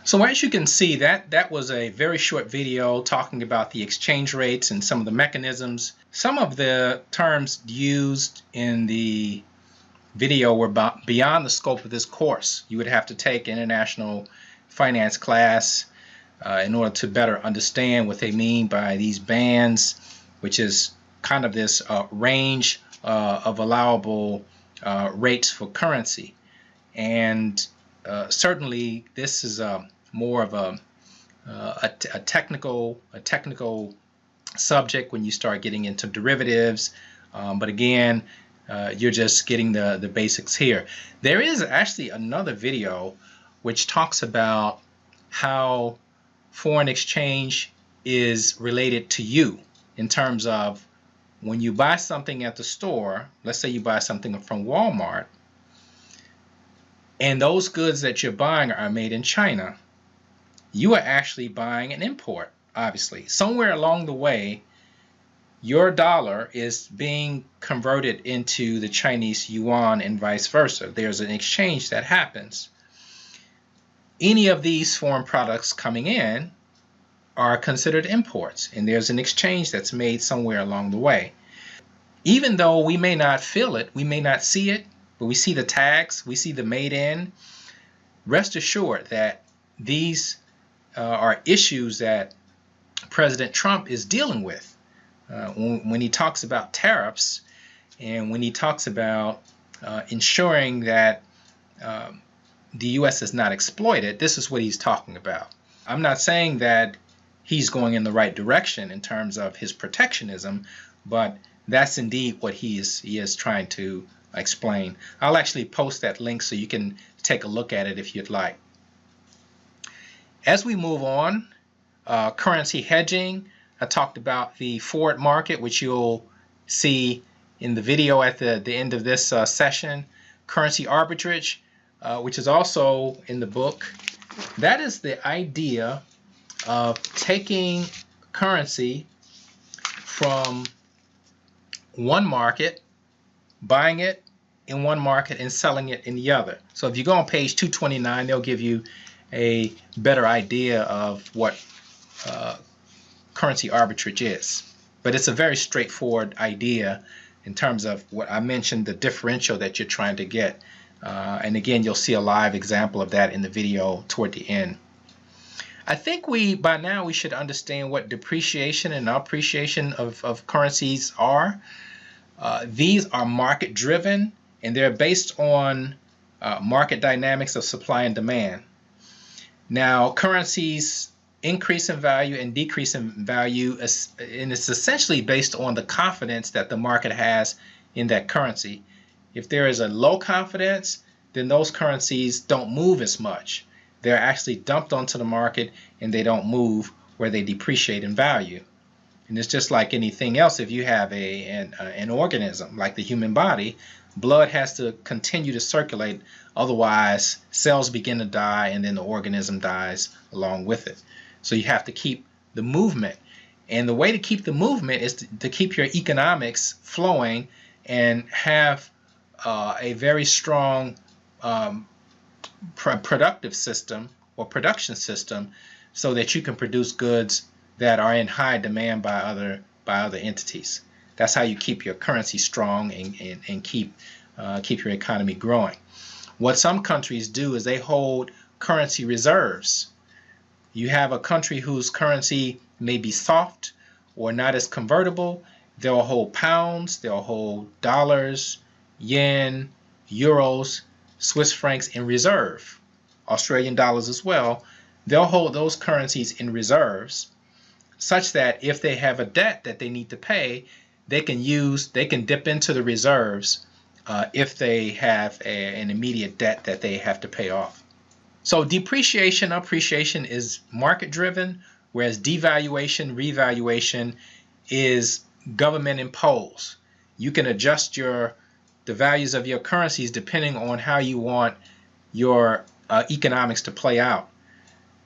Speaker 1: So as you can see, that was a very short video talking about the exchange rates and some of the mechanisms. Some of the terms used in the video were beyond the scope of this course. You would have to take international finance class in order to better understand what they mean by these bands, which is kind of this range of allowable rates for currency. And certainly this is more of a technical subject when you start getting into derivatives, but again, you're just getting the basics here. There is actually another video which talks about how foreign exchange is related to you in terms of when you buy something at the store. Let's say you buy something from Walmart, and those goods that you're buying are made in China. You are actually buying an import, obviously. Somewhere along the way, your dollar is being converted into the Chinese yuan and vice versa. There's an exchange that happens. Any of these foreign products coming in are considered imports, and there's an exchange that's made somewhere along the way. Even though we may not feel it, we may not see it, but we see the tags, we see the made in, rest assured that these are issues that President Trump is dealing with. When he talks about tariffs and when he talks about ensuring that the U.S. is not exploited, this is what he's talking about. I'm not saying that he's going in the right direction in terms of his protectionism, but that's indeed what he is trying to explain. I'll actually post that link so you can take a look at it if you'd like. As we move on, currency hedging, I talked about the forward market, which you'll see in the video at the end of this session. Currency arbitrage, which is also in the book. That is the idea of taking currency from one market, buying it in one market and selling it in the other. So if you go on page 229, they'll give you a better idea of what currency arbitrage is. But it's a very straightforward idea in terms of what I mentioned, the differential that you're trying to get. And again, you'll see a live example of that in the video toward the end. I think by now we should understand what depreciation and appreciation of currencies are. These are market driven, and they're based on market dynamics of supply and demand. Now, currencies increase in value and decrease in value, and it's essentially based on the confidence that the market has in that currency. If there is a low confidence, then those currencies don't move as much. They're actually dumped onto the market and they don't move, where they depreciate in value. And it's just like anything else. If you have an organism like the human body, blood has to continue to circulate. Otherwise, cells begin to die, and then the organism dies along with it. So you have to keep the movement. And the way to keep the movement is to keep your economics flowing and have a very strong productive system or production system, so that you can produce goods that are in high demand by other entities. That's how you keep your currency strong and keep your economy growing. What some countries do is they hold currency reserves. You have a country whose currency may be soft or not as convertible. They'll hold pounds, they'll hold dollars, yen, euros, Swiss francs in reserve, Australian dollars as well. They'll hold those currencies in reserves, such that if they have a debt that they need to pay, they can dip into the reserves if they have an immediate debt that they have to pay off. So depreciation, appreciation is market driven, whereas devaluation, revaluation is government imposed. You can adjust the values of your currencies depending on how you want your economics to play out.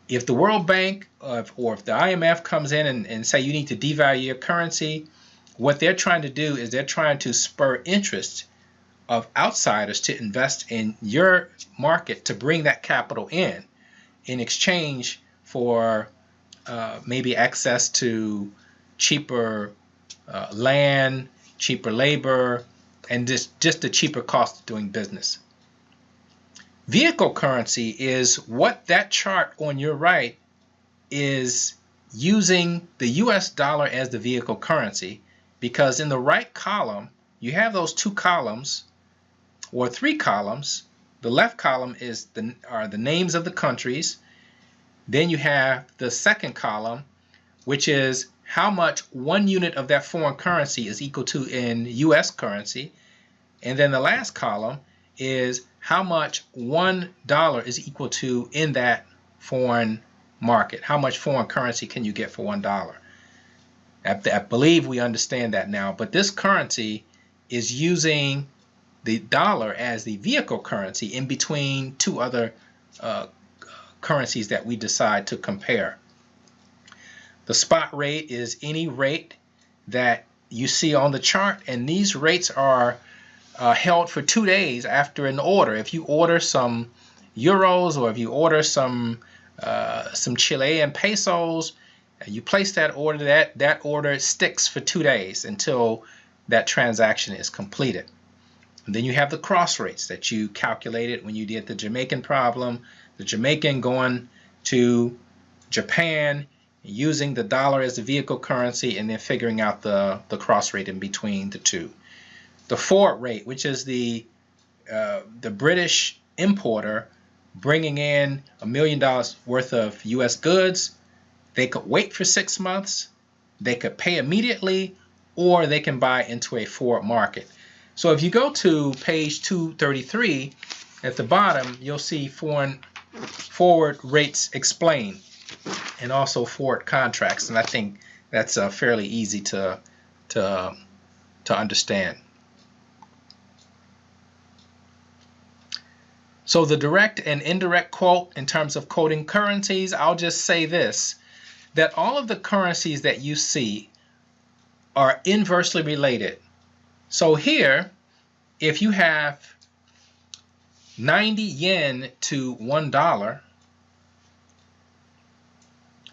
Speaker 1: If the World Bank or if the IMF comes in and say you need to devalue your currency, what they're trying to do is they're trying to spur interest of outsiders to invest in your market, to bring that capital in exchange for maybe access to cheaper land, cheaper labor, and just the cheaper cost of doing business. Vehicle currency is what that chart on your right is using the US dollar as the vehicle currency, because in the right column you have those two columns or three columns. The left column are the names of the countries. Then you have the second column, which is how much one unit of that foreign currency is equal to in US currency. And then the last column is how much $1 is equal to in that foreign market. How much foreign currency can you get for $1? I believe we understand that now, but this currency is using the dollar as the vehicle currency in between two other currencies that we decide to compare. The spot rate is any rate that you see on the chart, and these rates are held for 2 days after an order. If you order some euros or if you order some Chilean pesos, you place that order, that order sticks for 2 days until that transaction is completed. And then you have the cross rates that you calculated when you did the Jamaican problem, the Jamaican going to Japan, using the dollar as the vehicle currency, and then figuring out the cross rate in between the two. The forward rate, which is the British importer bringing in $1 million worth of U.S. goods. They could wait for 6 months, they could pay immediately, or they can buy into a forward market. So if you go to page 233, at the bottom, you'll see forward rates explained, and also forward contracts. And I think that's fairly easy to understand. So the direct and indirect quote in terms of quoting currencies, I'll just say this, that all of the currencies that you see are inversely related. So here, if you have 90 yen to $1,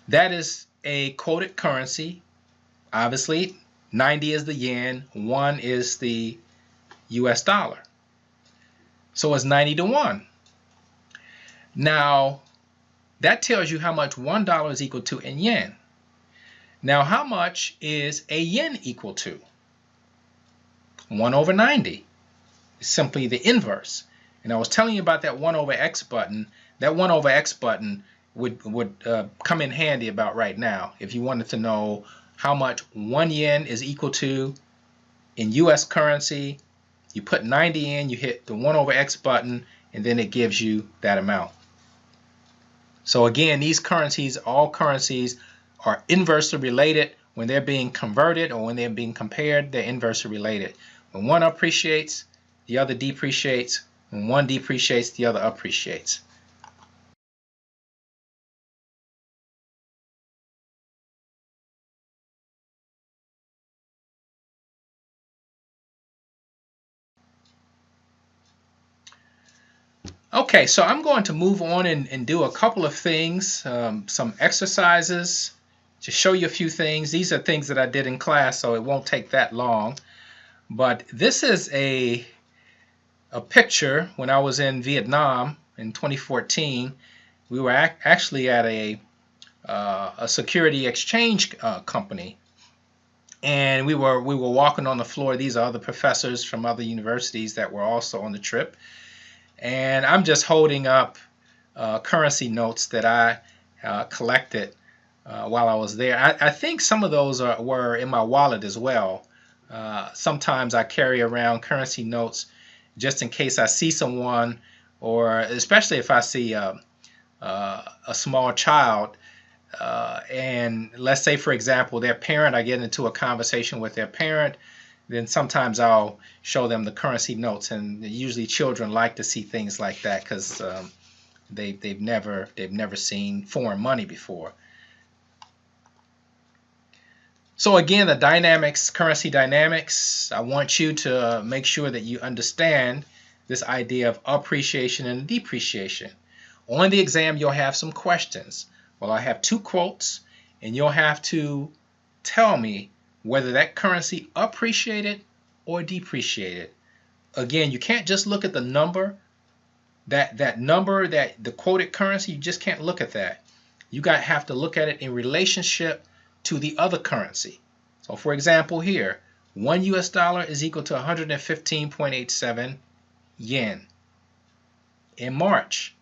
Speaker 1: that is a quoted currency. Obviously, 90 is the yen, 1 is the US dollar. So it's 90 to 1. Now, that tells you how much $1 is equal to in yen. Now, how much is a yen equal to? 1 over 90. It's simply the inverse. And I was telling you about that 1 over x button. That 1 over x button would come in handy about right now if you wanted to know how much 1 yen is equal to in US currency. You put 90 in, you hit the 1 over x button, and then it gives you that amount. So again, these currencies, all currencies, are inversely related. when they're being converted or when they're being compared, they're inversely related. When one appreciates, the other depreciates. When one depreciates, the other appreciates. Okay, so I'm going to move on and do a couple of things, some exercises to show you a few things. These are things that I did in class, so it won't take that long. But this is a picture when I was in Vietnam in 2014. We were actually at a security exchange company, and we were walking on the floor. These are other professors from other universities that were also on the trip. And I'm just holding up currency notes that I collected while I was there. I think some of those were in my wallet as well. Sometimes I carry around currency notes just in case I see someone, or especially if I see a small child. And let's say, for example, their parent, I get into a conversation with their parent, then sometimes I'll show them the currency notes, and usually children like to see things like that because they've never seen foreign money before. So again, the dynamics, currency dynamics, I want you to make sure that you understand this idea of appreciation and depreciation. On the exam, you'll have some questions. Well, I have two quotes, and you'll have to tell me whether that currency appreciated or depreciated. Again, you can't just look at the number, that number, that the quoted currency, you just can't look at that. You have to look at it in relationship to the other currency. So for example here, $1 US is equal to 115.87 yen in March.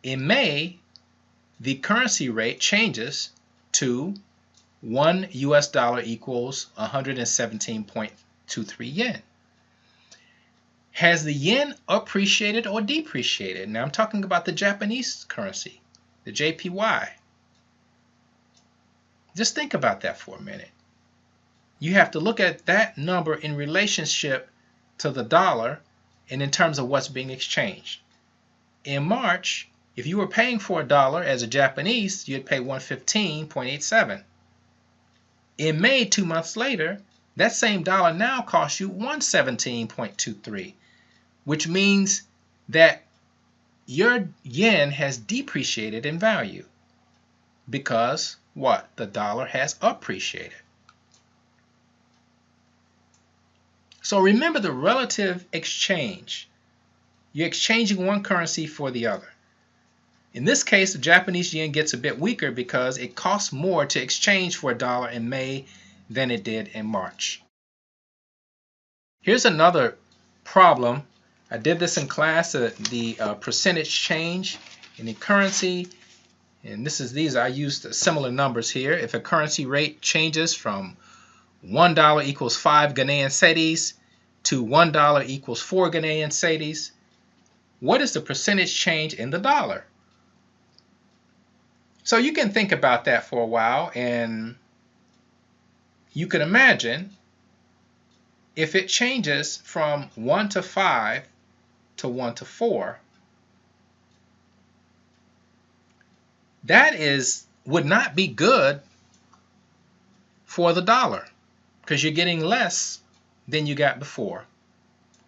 Speaker 1: In May, the currency rate changes to $1 US equals 117.23 yen. Has the yen appreciated or depreciated? Now I'm talking about the Japanese currency, the JPY. Just think about that for a minute. You have to look at that number in relationship to the dollar and in terms of what's being exchanged. In March, if you were paying for $1 as a Japanese, you'd pay 115.87. In May, 2 months later, that same dollar now costs you 117.23, which means that your yen has depreciated in value because what? The dollar has appreciated. So remember the relative exchange. You're exchanging one currency for the other. In this case, the Japanese yen gets a bit weaker because it costs more to exchange for $1 in May than it did in March. Here's another problem. I did this in class, the percentage change in the currency. And I used similar numbers here. If a currency rate changes from $1 equals 5 Ghanaian cedis to $1 equals 4 Ghanaian cedis, what is the percentage change in the dollar? So you can think about that for a while, and you can imagine if it changes from 1 to 5 to 1 to 4, that would not be good for the dollar because you're getting less than you got before,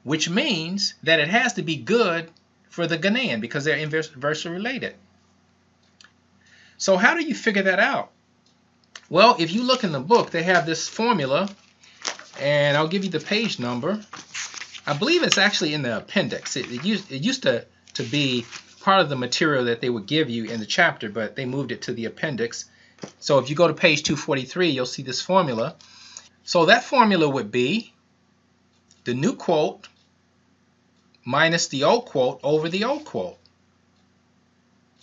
Speaker 1: which means that it has to be good for the Ghanaian because they're inversely related. So how do you figure that out? Well, if you look in the book, they have this formula, and I'll give you the page number. I believe it's actually in the appendix. It used to be part of the material that they would give you in the chapter, but they moved it to the appendix. So if you go to page 243, you'll see this formula. So that formula would be the new quote minus the old quote over the old quote.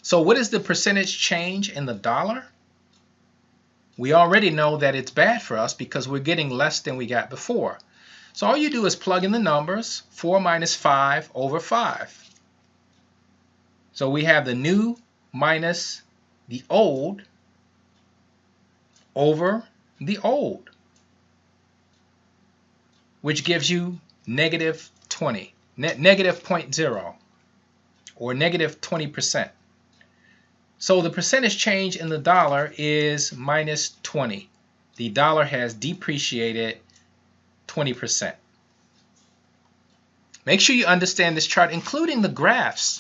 Speaker 1: So what is the percentage change in the dollar? We already know that it's bad for us because we're getting less than we got before. So all you do is plug in the numbers, 4 minus 5 over 5. So we have the new minus the old over the old, which gives you negative 20, negative 0.0, or negative 20%. So the percentage change in the dollar is minus 20. The dollar has depreciated 20%. Make sure you understand this chart, including the graphs.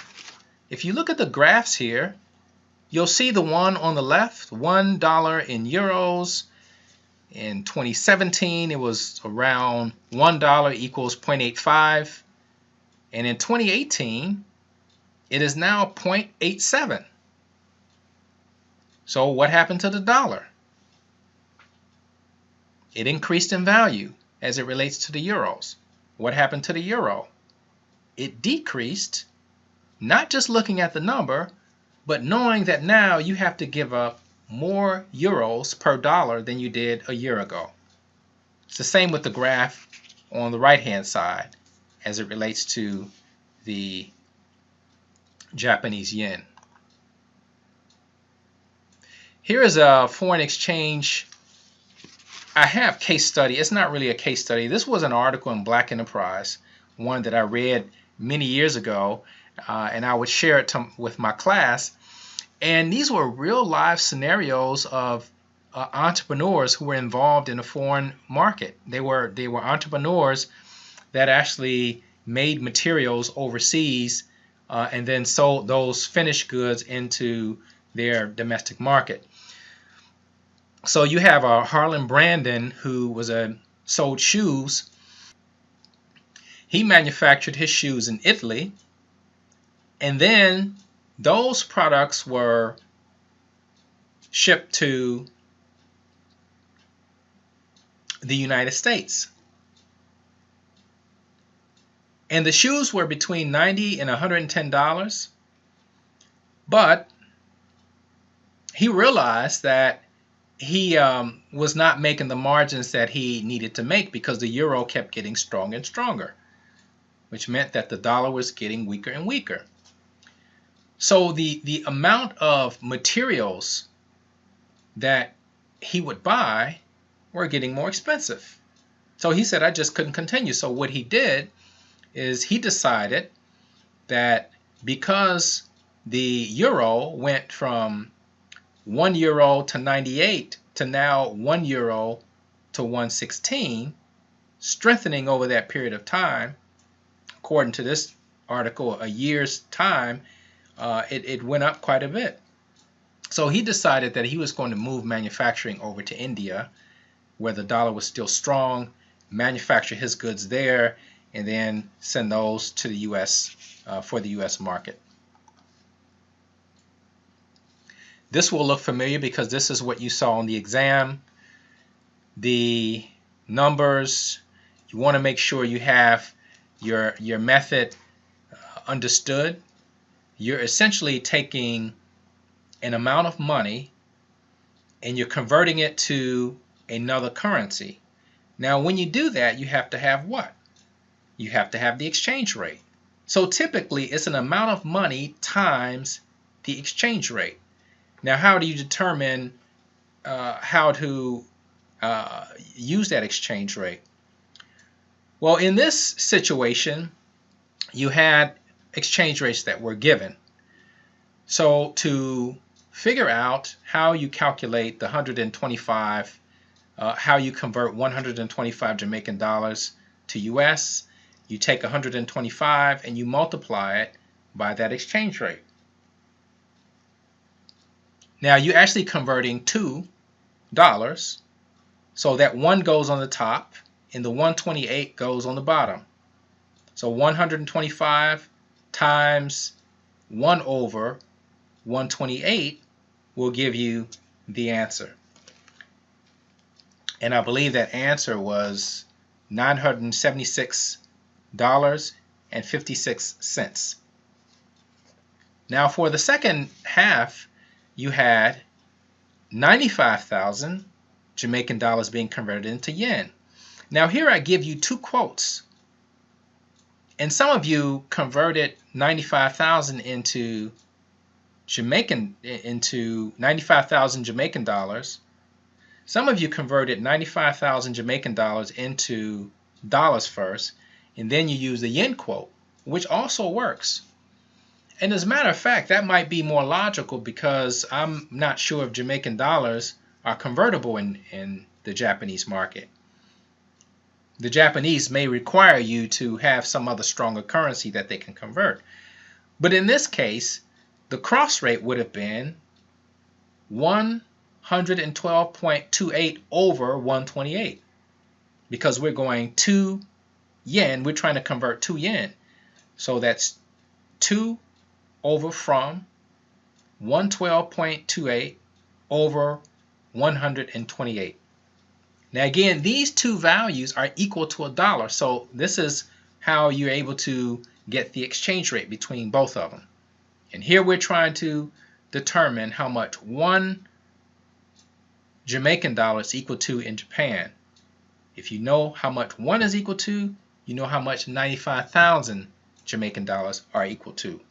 Speaker 1: If you look at the graphs here, you'll see the one on the left, $1 in euros. In 2017, it was around $1 equals 0.85. And in 2018, it is now 0.87. So what happened to the dollar? It increased in value as it relates to the euros. What happened to the euro? It decreased, not just looking at the number, but knowing that now you have to give up more euros per dollar than you did a year ago. It's the same with the graph on the right-hand side as it relates to the Japanese yen. Here is a foreign exchange. I have case study. It's not really a case study. This was an article in Black Enterprise, one that I read many years ago, and I would share it with my class. And these were real live scenarios of entrepreneurs who were involved in a foreign market. They were entrepreneurs that actually made materials overseas and then sold those finished goods into their domestic market. So you have Harlan Brandon, who was sold shoes. He manufactured his shoes in Italy, and then those products were shipped to the United States. And the shoes were between $90 and $110. But he realized that he was not making the margins that he needed to make because the euro kept getting stronger and stronger, which meant that the dollar was getting weaker and weaker. So the amount of materials that he would buy were getting more expensive. So he said, I just couldn't continue. So what he did is he decided that because the euro went from €1 to 98 to now €1 to 116, strengthening over that period of time, according to this article, a year's time, it went up quite a bit. So he decided that he was going to move manufacturing over to India, where the dollar was still strong, manufacture his goods there, and then send those to the U.S. For the U.S. market. This will look familiar because this is what you saw on the exam. The numbers, you want to make sure you have your method understood. You're essentially taking an amount of money and you're converting it to another currency. Now, when you do that, you have to have what? You have to have the exchange rate. So typically, it's an amount of money times the exchange rate. Now, how do you determine how to use that exchange rate? Well, in this situation, you had exchange rates that were given. So to figure out how you calculate the 125, how you convert 125 Jamaican dollars to US, you take 125 and you multiply it by that exchange rate. Now you're actually converting $2, so that 1 goes on the top and the 128 goes on the bottom. So 125 times 1 over 128 will give you the answer. And I believe that answer was $976.56. Now for the second half, you had 95,000 Jamaican dollars being converted into yen. Now here I give you two quotes. And some of you converted 95,000 into 95,000 Jamaican dollars. Some of you converted 95,000 Jamaican dollars into dollars first, and then you use the yen quote, which also works. And as a matter of fact, that might be more logical because I'm not sure if Jamaican dollars are convertible in the Japanese market. The Japanese may require you to have some other stronger currency that they can convert. But in this case, the cross rate would have been 112.28 over 128 because we're going 2 yen. We're trying to convert 2 yen. So that's 2 over from 112.28 over 128. Now again, these two values are equal to $1. So this is how you're able to get the exchange rate between both of them. And here we're trying to determine how much 1 Jamaican dollar is equal to in Japan. If you know how much 1 is equal to, you know how much 95,000 Jamaican dollars are equal to.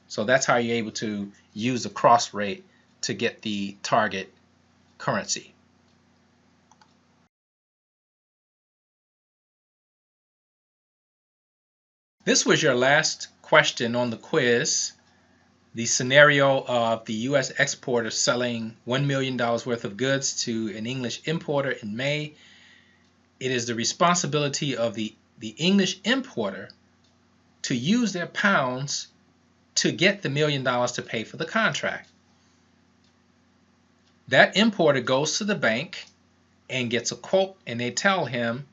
Speaker 1: So that's how you're able to use the cross rate to get the target currency. This was your last question on the quiz. The scenario of the U.S. exporter selling $1 million worth of goods to an English importer in May. It is the responsibility of the English importer to use their pounds to get the $1 million to pay for the contract. That importer goes to the bank and gets a quote, and they tell him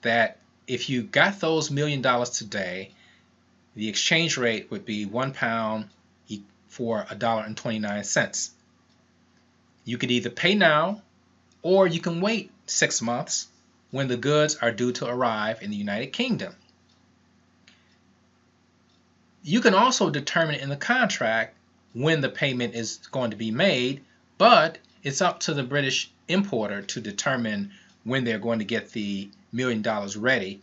Speaker 1: that if you got those $1 million today, the exchange rate would be £1 for $1.29. You could either pay now or you can wait 6 months when the goods are due to arrive in the United Kingdom. You can also determine in the contract when the payment is going to be made, but it's up to the British importer to determine when they're going to get the $1 million ready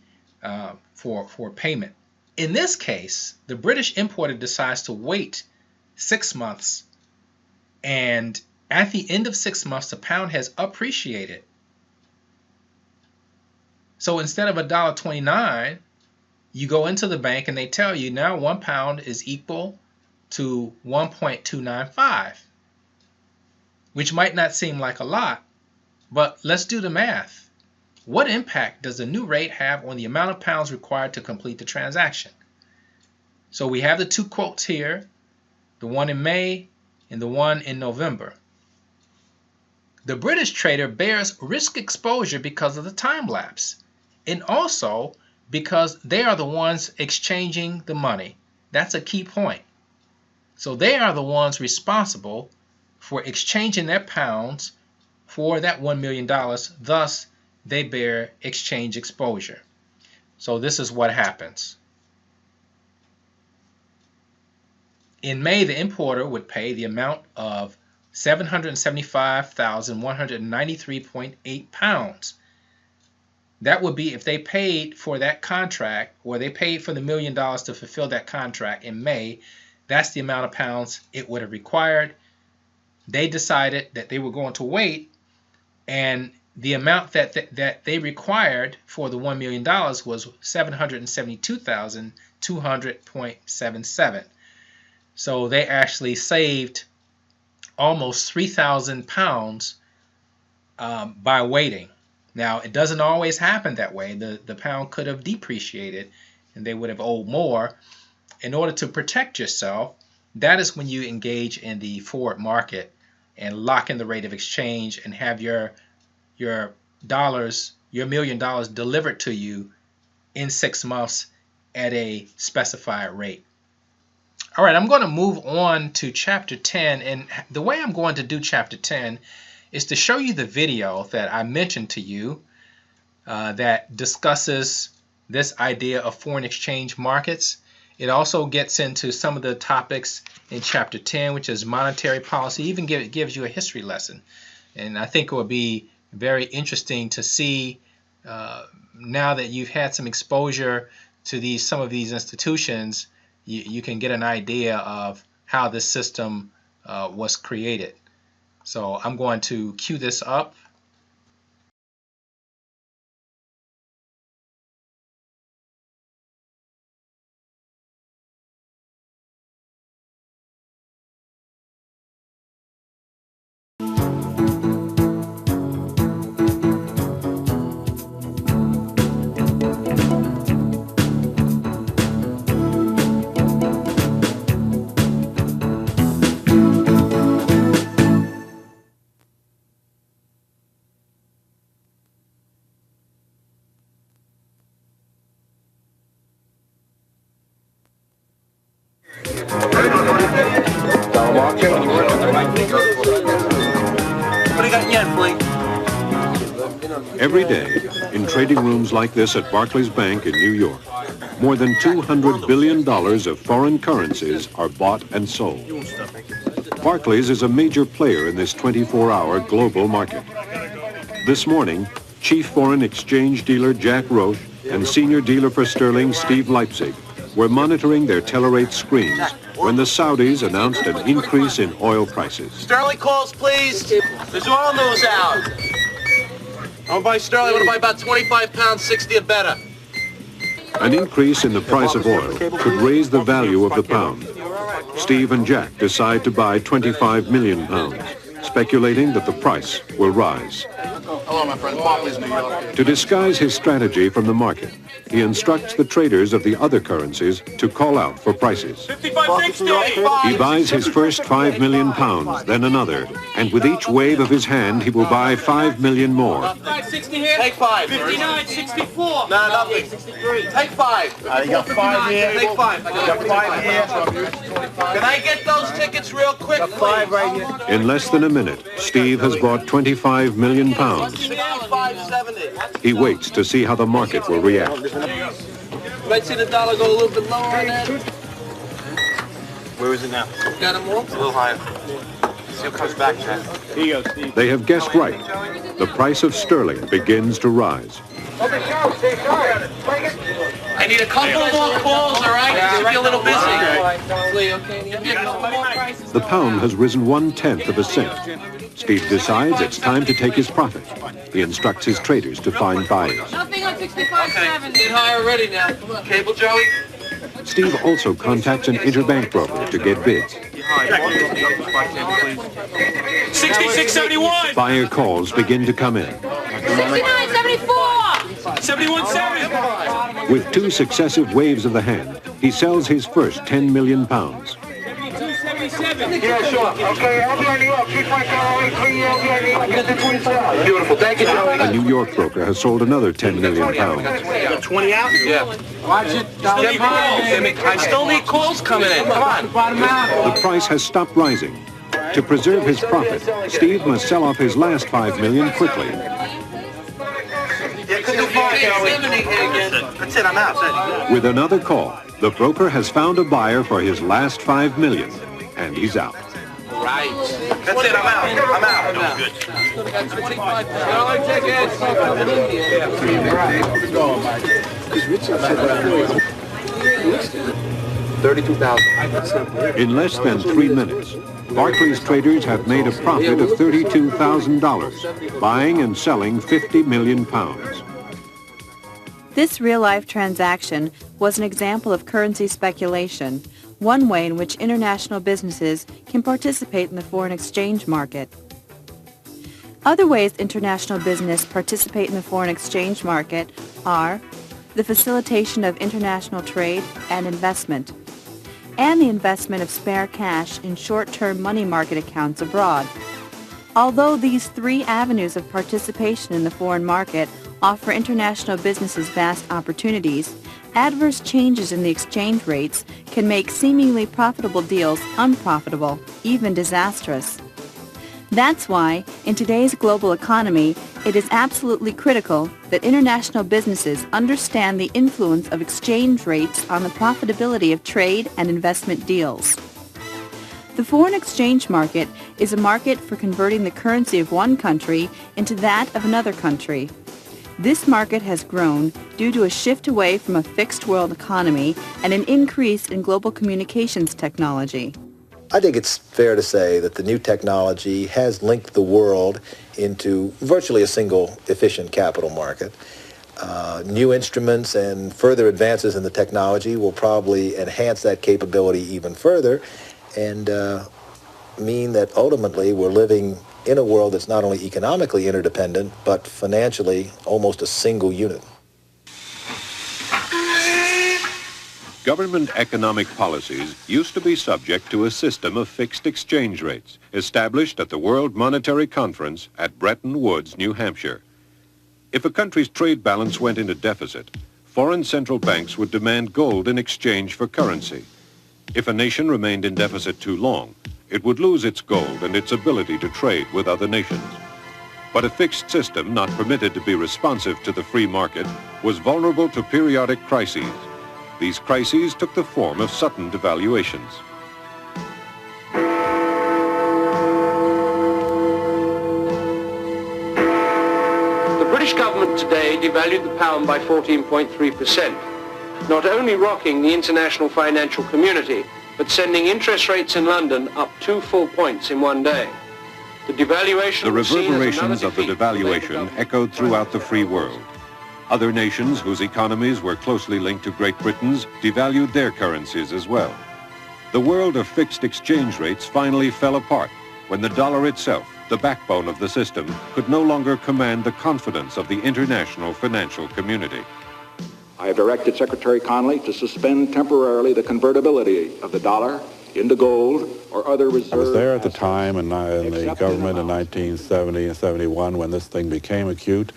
Speaker 1: for payment. In this case, the British importer decides to wait 6 months, and at the end of 6 months, the pound has appreciated. So instead of $1.29, you go into the bank and they tell you now £1 is equal to 1.295, which might not seem like a lot, but let's do the math. What impact does the new rate have on the amount of pounds required to complete the transaction? So we have the two quotes here, the one in May and the one in November. The British trader bears risk exposure because of the time lapse, and also because they are the ones exchanging the money. That's a key point. So they are the ones responsible for exchanging their pounds for that $1 million. Thus, they bear exchange exposure. So this is what happens. In May, the importer would pay the amount of 775,193.8 pounds. That would be if they paid for that contract, or they paid for the $1 million to fulfill that contract in May. That's the amount of pounds it would have required. They decided that they were going to wait, and the amount that they required for the $1 million was 772,200.77. So they actually saved almost 3,000 pounds by waiting. Now, it doesn't always happen that way. The pound could have depreciated and they would have owed more. In order to protect yourself, that is when you engage in the forward market and lock in the rate of exchange and have your dollars, your $1 million delivered to you in 6 months at a specified rate. All right, I'm going to move on to Chapter 10, and the way I'm going to do Chapter 10 is to show you the video that I mentioned to you that discusses this idea of foreign exchange markets. It also gets into some of the topics in Chapter 10, which is monetary policy. Even gives you a history lesson. And I think it will be very interesting to see now that you've had some exposure to some of these institutions, you can get an idea of how this system was created. So I'm going to cue this up.
Speaker 3: Every day, in trading rooms like this at Barclays Bank in New York, more than $200 billion of foreign currencies are bought and sold. Barclays is a major player in this 24-hour global market. This morning, Chief Foreign Exchange Dealer Jack Roche and Senior Dealer for Sterling Steve Leipzig were monitoring their telerate screens when the Saudis announced an increase in oil prices.
Speaker 4: Sterling calls, please. There's oil news out. I want to buy sterling. I want to buy about 25 pounds, 60 or better.
Speaker 3: An increase in the price of oil could raise the value of the pound. Steve and Jack decide to buy 25 million pounds, speculating that the price will rise.
Speaker 4: Hello, my friend. Barclays, New York.
Speaker 3: To disguise his strategy from the market, he instructs the traders of the other currencies to call out for prices.
Speaker 4: 55.60.
Speaker 3: He buys his first 5 million pounds, then another, and with each wave of his hand, he will buy 5 million more.
Speaker 4: 5.60 here. Take 5. 59.64. No, nothing. 63. Take 5.
Speaker 5: You got 5 here.
Speaker 4: Take 5.
Speaker 5: You got 5 here.
Speaker 4: Can I get those tickets real quick,
Speaker 5: Got 5 right here.
Speaker 3: In less than a minute, Steve has bought 25 million pounds.
Speaker 4: 65.70.
Speaker 3: He waits to see how the market will react.
Speaker 4: Might see the dollar go a little bit lower on that.
Speaker 5: Where is it now?
Speaker 4: Got them all?
Speaker 5: A little higher. See what comes back, Jack. Here you go, Steve.
Speaker 3: They have guessed right. The price of sterling begins to rise.
Speaker 4: I need a couple more calls, all right? Just be a little busy.
Speaker 3: The pound has risen 1/10 of a cent. Steve decides it's time to take his profit. He instructs his traders to find buyers.
Speaker 6: Nothing on 65.70.
Speaker 4: Get high already now. Cable, Joey?
Speaker 3: Steve also contacts an interbank broker to get bids.
Speaker 6: 66.71.
Speaker 3: Buyer calls begin to come in.
Speaker 6: 69.74.
Speaker 4: 71.7.
Speaker 3: With 2 successive waves of the hand, he sells his first 10 million pounds.
Speaker 5: Yeah, sure. Okay, I'll be on New York. 3.7. Beautiful. Thank you, Joey.
Speaker 3: A New York broker has sold another 10 million pounds.
Speaker 5: 20 out?
Speaker 4: Yeah.
Speaker 5: Watch it.
Speaker 4: I still need calls coming in. Come on.
Speaker 3: The price has stopped rising. To preserve his profit, Steve must sell off his last 5 million quickly.
Speaker 5: That's it, I'm out.
Speaker 3: With another call, the broker has found a buyer for his last 5 million, and he's out.
Speaker 4: Right.
Speaker 5: That's it, I'm out. I'm out. Good.
Speaker 4: 25
Speaker 5: $32,000.
Speaker 3: In less than 3 minutes, Barclays traders have made a profit of $32,000, buying and selling 50 million pounds.
Speaker 7: This real-life transaction was an example of currency speculation, one way in which international businesses can participate in the foreign exchange market. Other ways international business participate in the foreign exchange market are the facilitation of international trade and investment, and the investment of spare cash in short-term money market accounts abroad. Although these 3 avenues of participation in the foreign market offer international businesses vast opportunities, adverse changes in the exchange rates can make seemingly profitable deals unprofitable, even disastrous. That's why, in today's global economy, it is absolutely critical that international businesses understand the influence of exchange rates on the profitability of trade and investment deals. The foreign exchange market is a market for converting the currency of one country into that of another country. This market has grown due to a shift away from a fixed world economy and an increase in global communications technology.
Speaker 8: I think it's fair to say that the new technology has linked the world into virtually a single efficient capital market. New instruments and further advances in the technology will probably enhance that capability even further and mean that ultimately we're living in a world that's not only economically interdependent, but financially almost a single unit.
Speaker 3: Government economic policies used to be subject to a system of fixed exchange rates established at the World Monetary Conference at Bretton Woods, New Hampshire. If a country's trade balance went into deficit, foreign central banks would demand gold in exchange for currency. If a nation remained in deficit too long, it would lose its gold and its ability to trade with other nations. But a fixed system not permitted to be responsive to the free market was vulnerable to periodic crises. These crises took the form of sudden devaluations.
Speaker 9: The British government today devalued the pound by 14.3%, not only rocking the international financial community, but sending interest rates in London up 2 full points in one day. The devaluation.
Speaker 3: The reverberations of the devaluation echoed throughout the free world. Other nations whose economies were closely linked to Great Britain's devalued their currencies as well. The world of fixed exchange rates finally fell apart when the dollar itself, the backbone of the system, could no longer command the confidence of the international financial community.
Speaker 10: I have directed Secretary Connolly to suspend temporarily the convertibility of the dollar into gold or other reserves.
Speaker 11: I was there at the time in the government in 1970 and 71 when this thing became acute,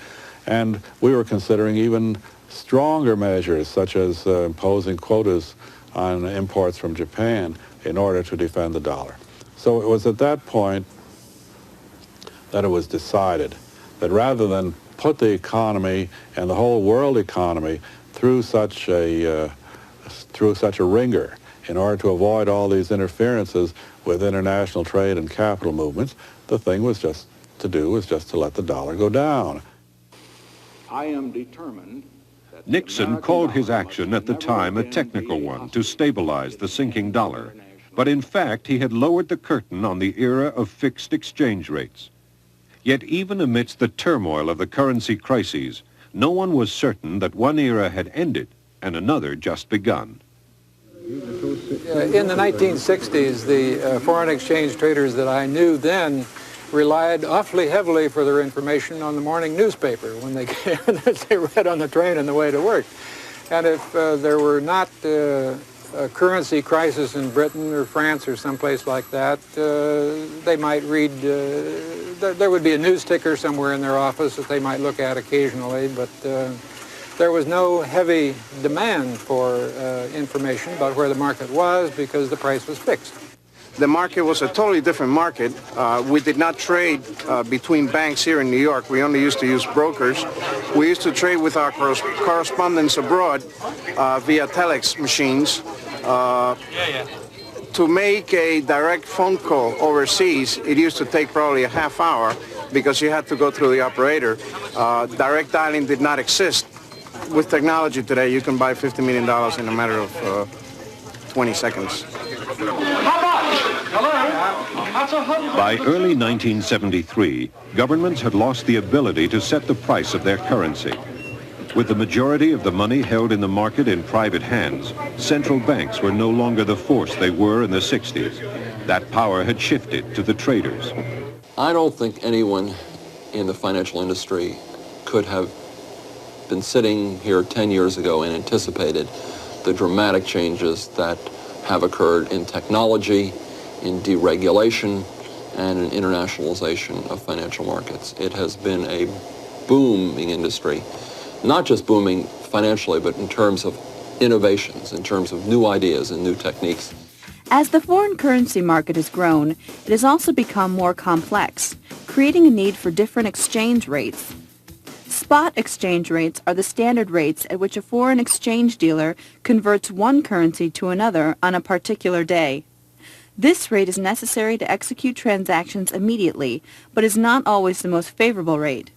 Speaker 11: and we were considering even stronger measures such as imposing quotas on imports from Japan in order to defend the dollar. So it was at that point that it was decided that rather than put the economy and the whole world economy through such a ringer in order to avoid all these interferences with international trade and capital movements, the thing was just to let the dollar go down.
Speaker 10: I am determined that
Speaker 3: Nixon called his action at the time a technical one to stabilize the sinking dollar. But in fact, he had lowered the curtain on the era of fixed exchange rates. Yet even amidst the turmoil of the currency crises, no one was certain that one era had ended and another just begun.
Speaker 12: In the 1960s, the foreign exchange traders that I knew then relied awfully heavily for their information on the morning newspaper when they read on the train on the way to work. And if there were not a currency crisis in Britain or France or someplace like that, they might read, there would be a news ticker somewhere in their office that they might look at occasionally, but there was no heavy demand for information about where the market was because the price was fixed.
Speaker 13: The market was a totally different market. We did not trade between banks here in New York. We only used to use brokers. We used to trade with our correspondents abroad via telex machines. To make a direct phone call overseas, it used to take probably a half hour because you had to go through the operator. Direct dialing did not exist. With technology today, you can buy $50 million in a matter of 20 seconds.
Speaker 3: By early 1973, governments had lost the ability to set the price of their currency. With the majority of the money held in the market in private hands, central banks were no longer the force they were in the 60s. That power had shifted to the traders.
Speaker 14: I don't think anyone in the financial industry could have been sitting here 10 years ago and anticipated the dramatic changes that have occurred in technology, in deregulation, and in internationalization of financial markets. It has been a booming industry, not just booming financially, but in terms of innovations, in terms of new ideas and new techniques.
Speaker 7: As the foreign currency market has grown, it has also become more complex, creating a need for different exchange rates. Spot exchange rates are the standard rates at which a foreign exchange dealer converts one currency to another on a particular day. This rate is necessary to execute transactions immediately, but is not always the most favorable rate.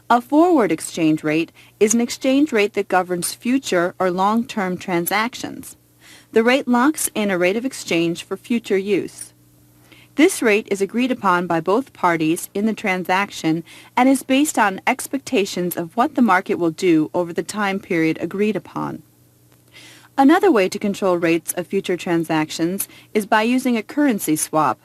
Speaker 7: A forward exchange rate is an exchange rate that governs future or long-term transactions. The rate locks in a rate of exchange for future use. This rate is agreed upon by both parties in the transaction and is based on expectations of what the market will do over the time period agreed upon. Another way to control rates of future transactions is by using a currency swap.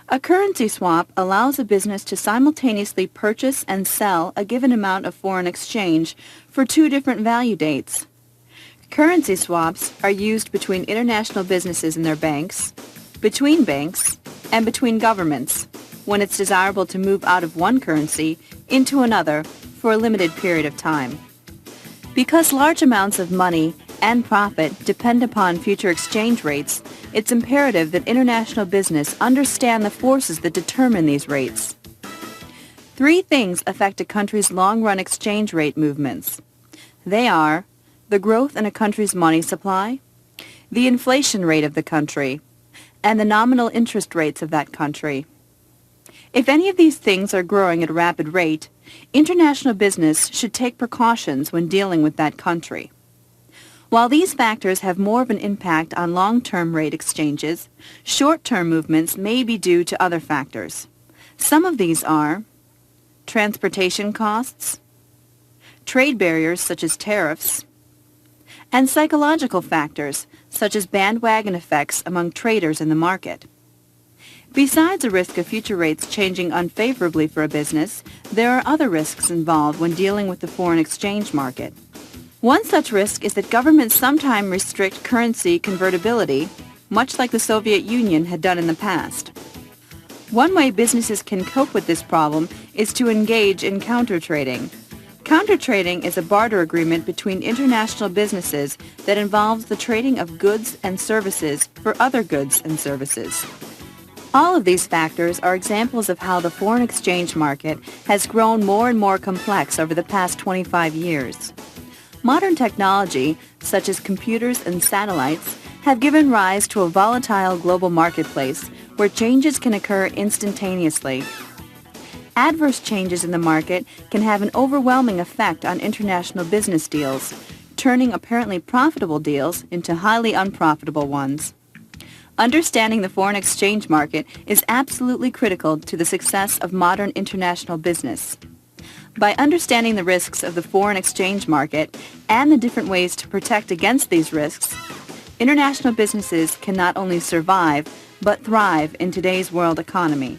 Speaker 7: A currency swap allows a business to simultaneously purchase and sell a given amount of foreign exchange for two different value dates. Currency swaps are used between international businesses and their banks, between banks, and between governments when it's desirable to move out of one currency into another for a limited period of time. Because large amounts of money and profit depend upon future exchange rates, it's imperative that international business understand the forces that determine these rates. Three things affect a country's long-run exchange rate movements. They are the growth in a country's money supply, the inflation rate of the country, and the nominal interest rates of that country. If any of these things are growing at a rapid rate, international business should take precautions when dealing with that country. While these factors have more of an impact on long-term rate exchanges, short-term movements may be due to other factors. Some of these are transportation costs, trade barriers such as tariffs, and psychological factors such as bandwagon effects among traders in the market. Besides the risk of future rates changing unfavorably for a business, there are other risks involved when dealing with the foreign exchange market. One such risk is that governments sometimes restrict currency convertibility, much like the Soviet Union had done in the past. One way businesses can cope with this problem is to engage in counter-trading. Counter-trading is a barter agreement between international businesses that involves the trading of goods and services for other goods and services. All of these factors are examples of how the foreign exchange market has grown more and more complex over the past 25 years. Modern technology, such as computers and satellites, have given rise to a volatile global marketplace where changes can occur instantaneously. Adverse changes in the market can have an overwhelming effect on international business deals, turning apparently profitable deals into highly unprofitable ones. Understanding the foreign exchange market is absolutely critical to the success of modern international business. By understanding the risks of the foreign exchange market and the different ways to protect against these risks, international businesses can not only survive, but thrive in today's world economy.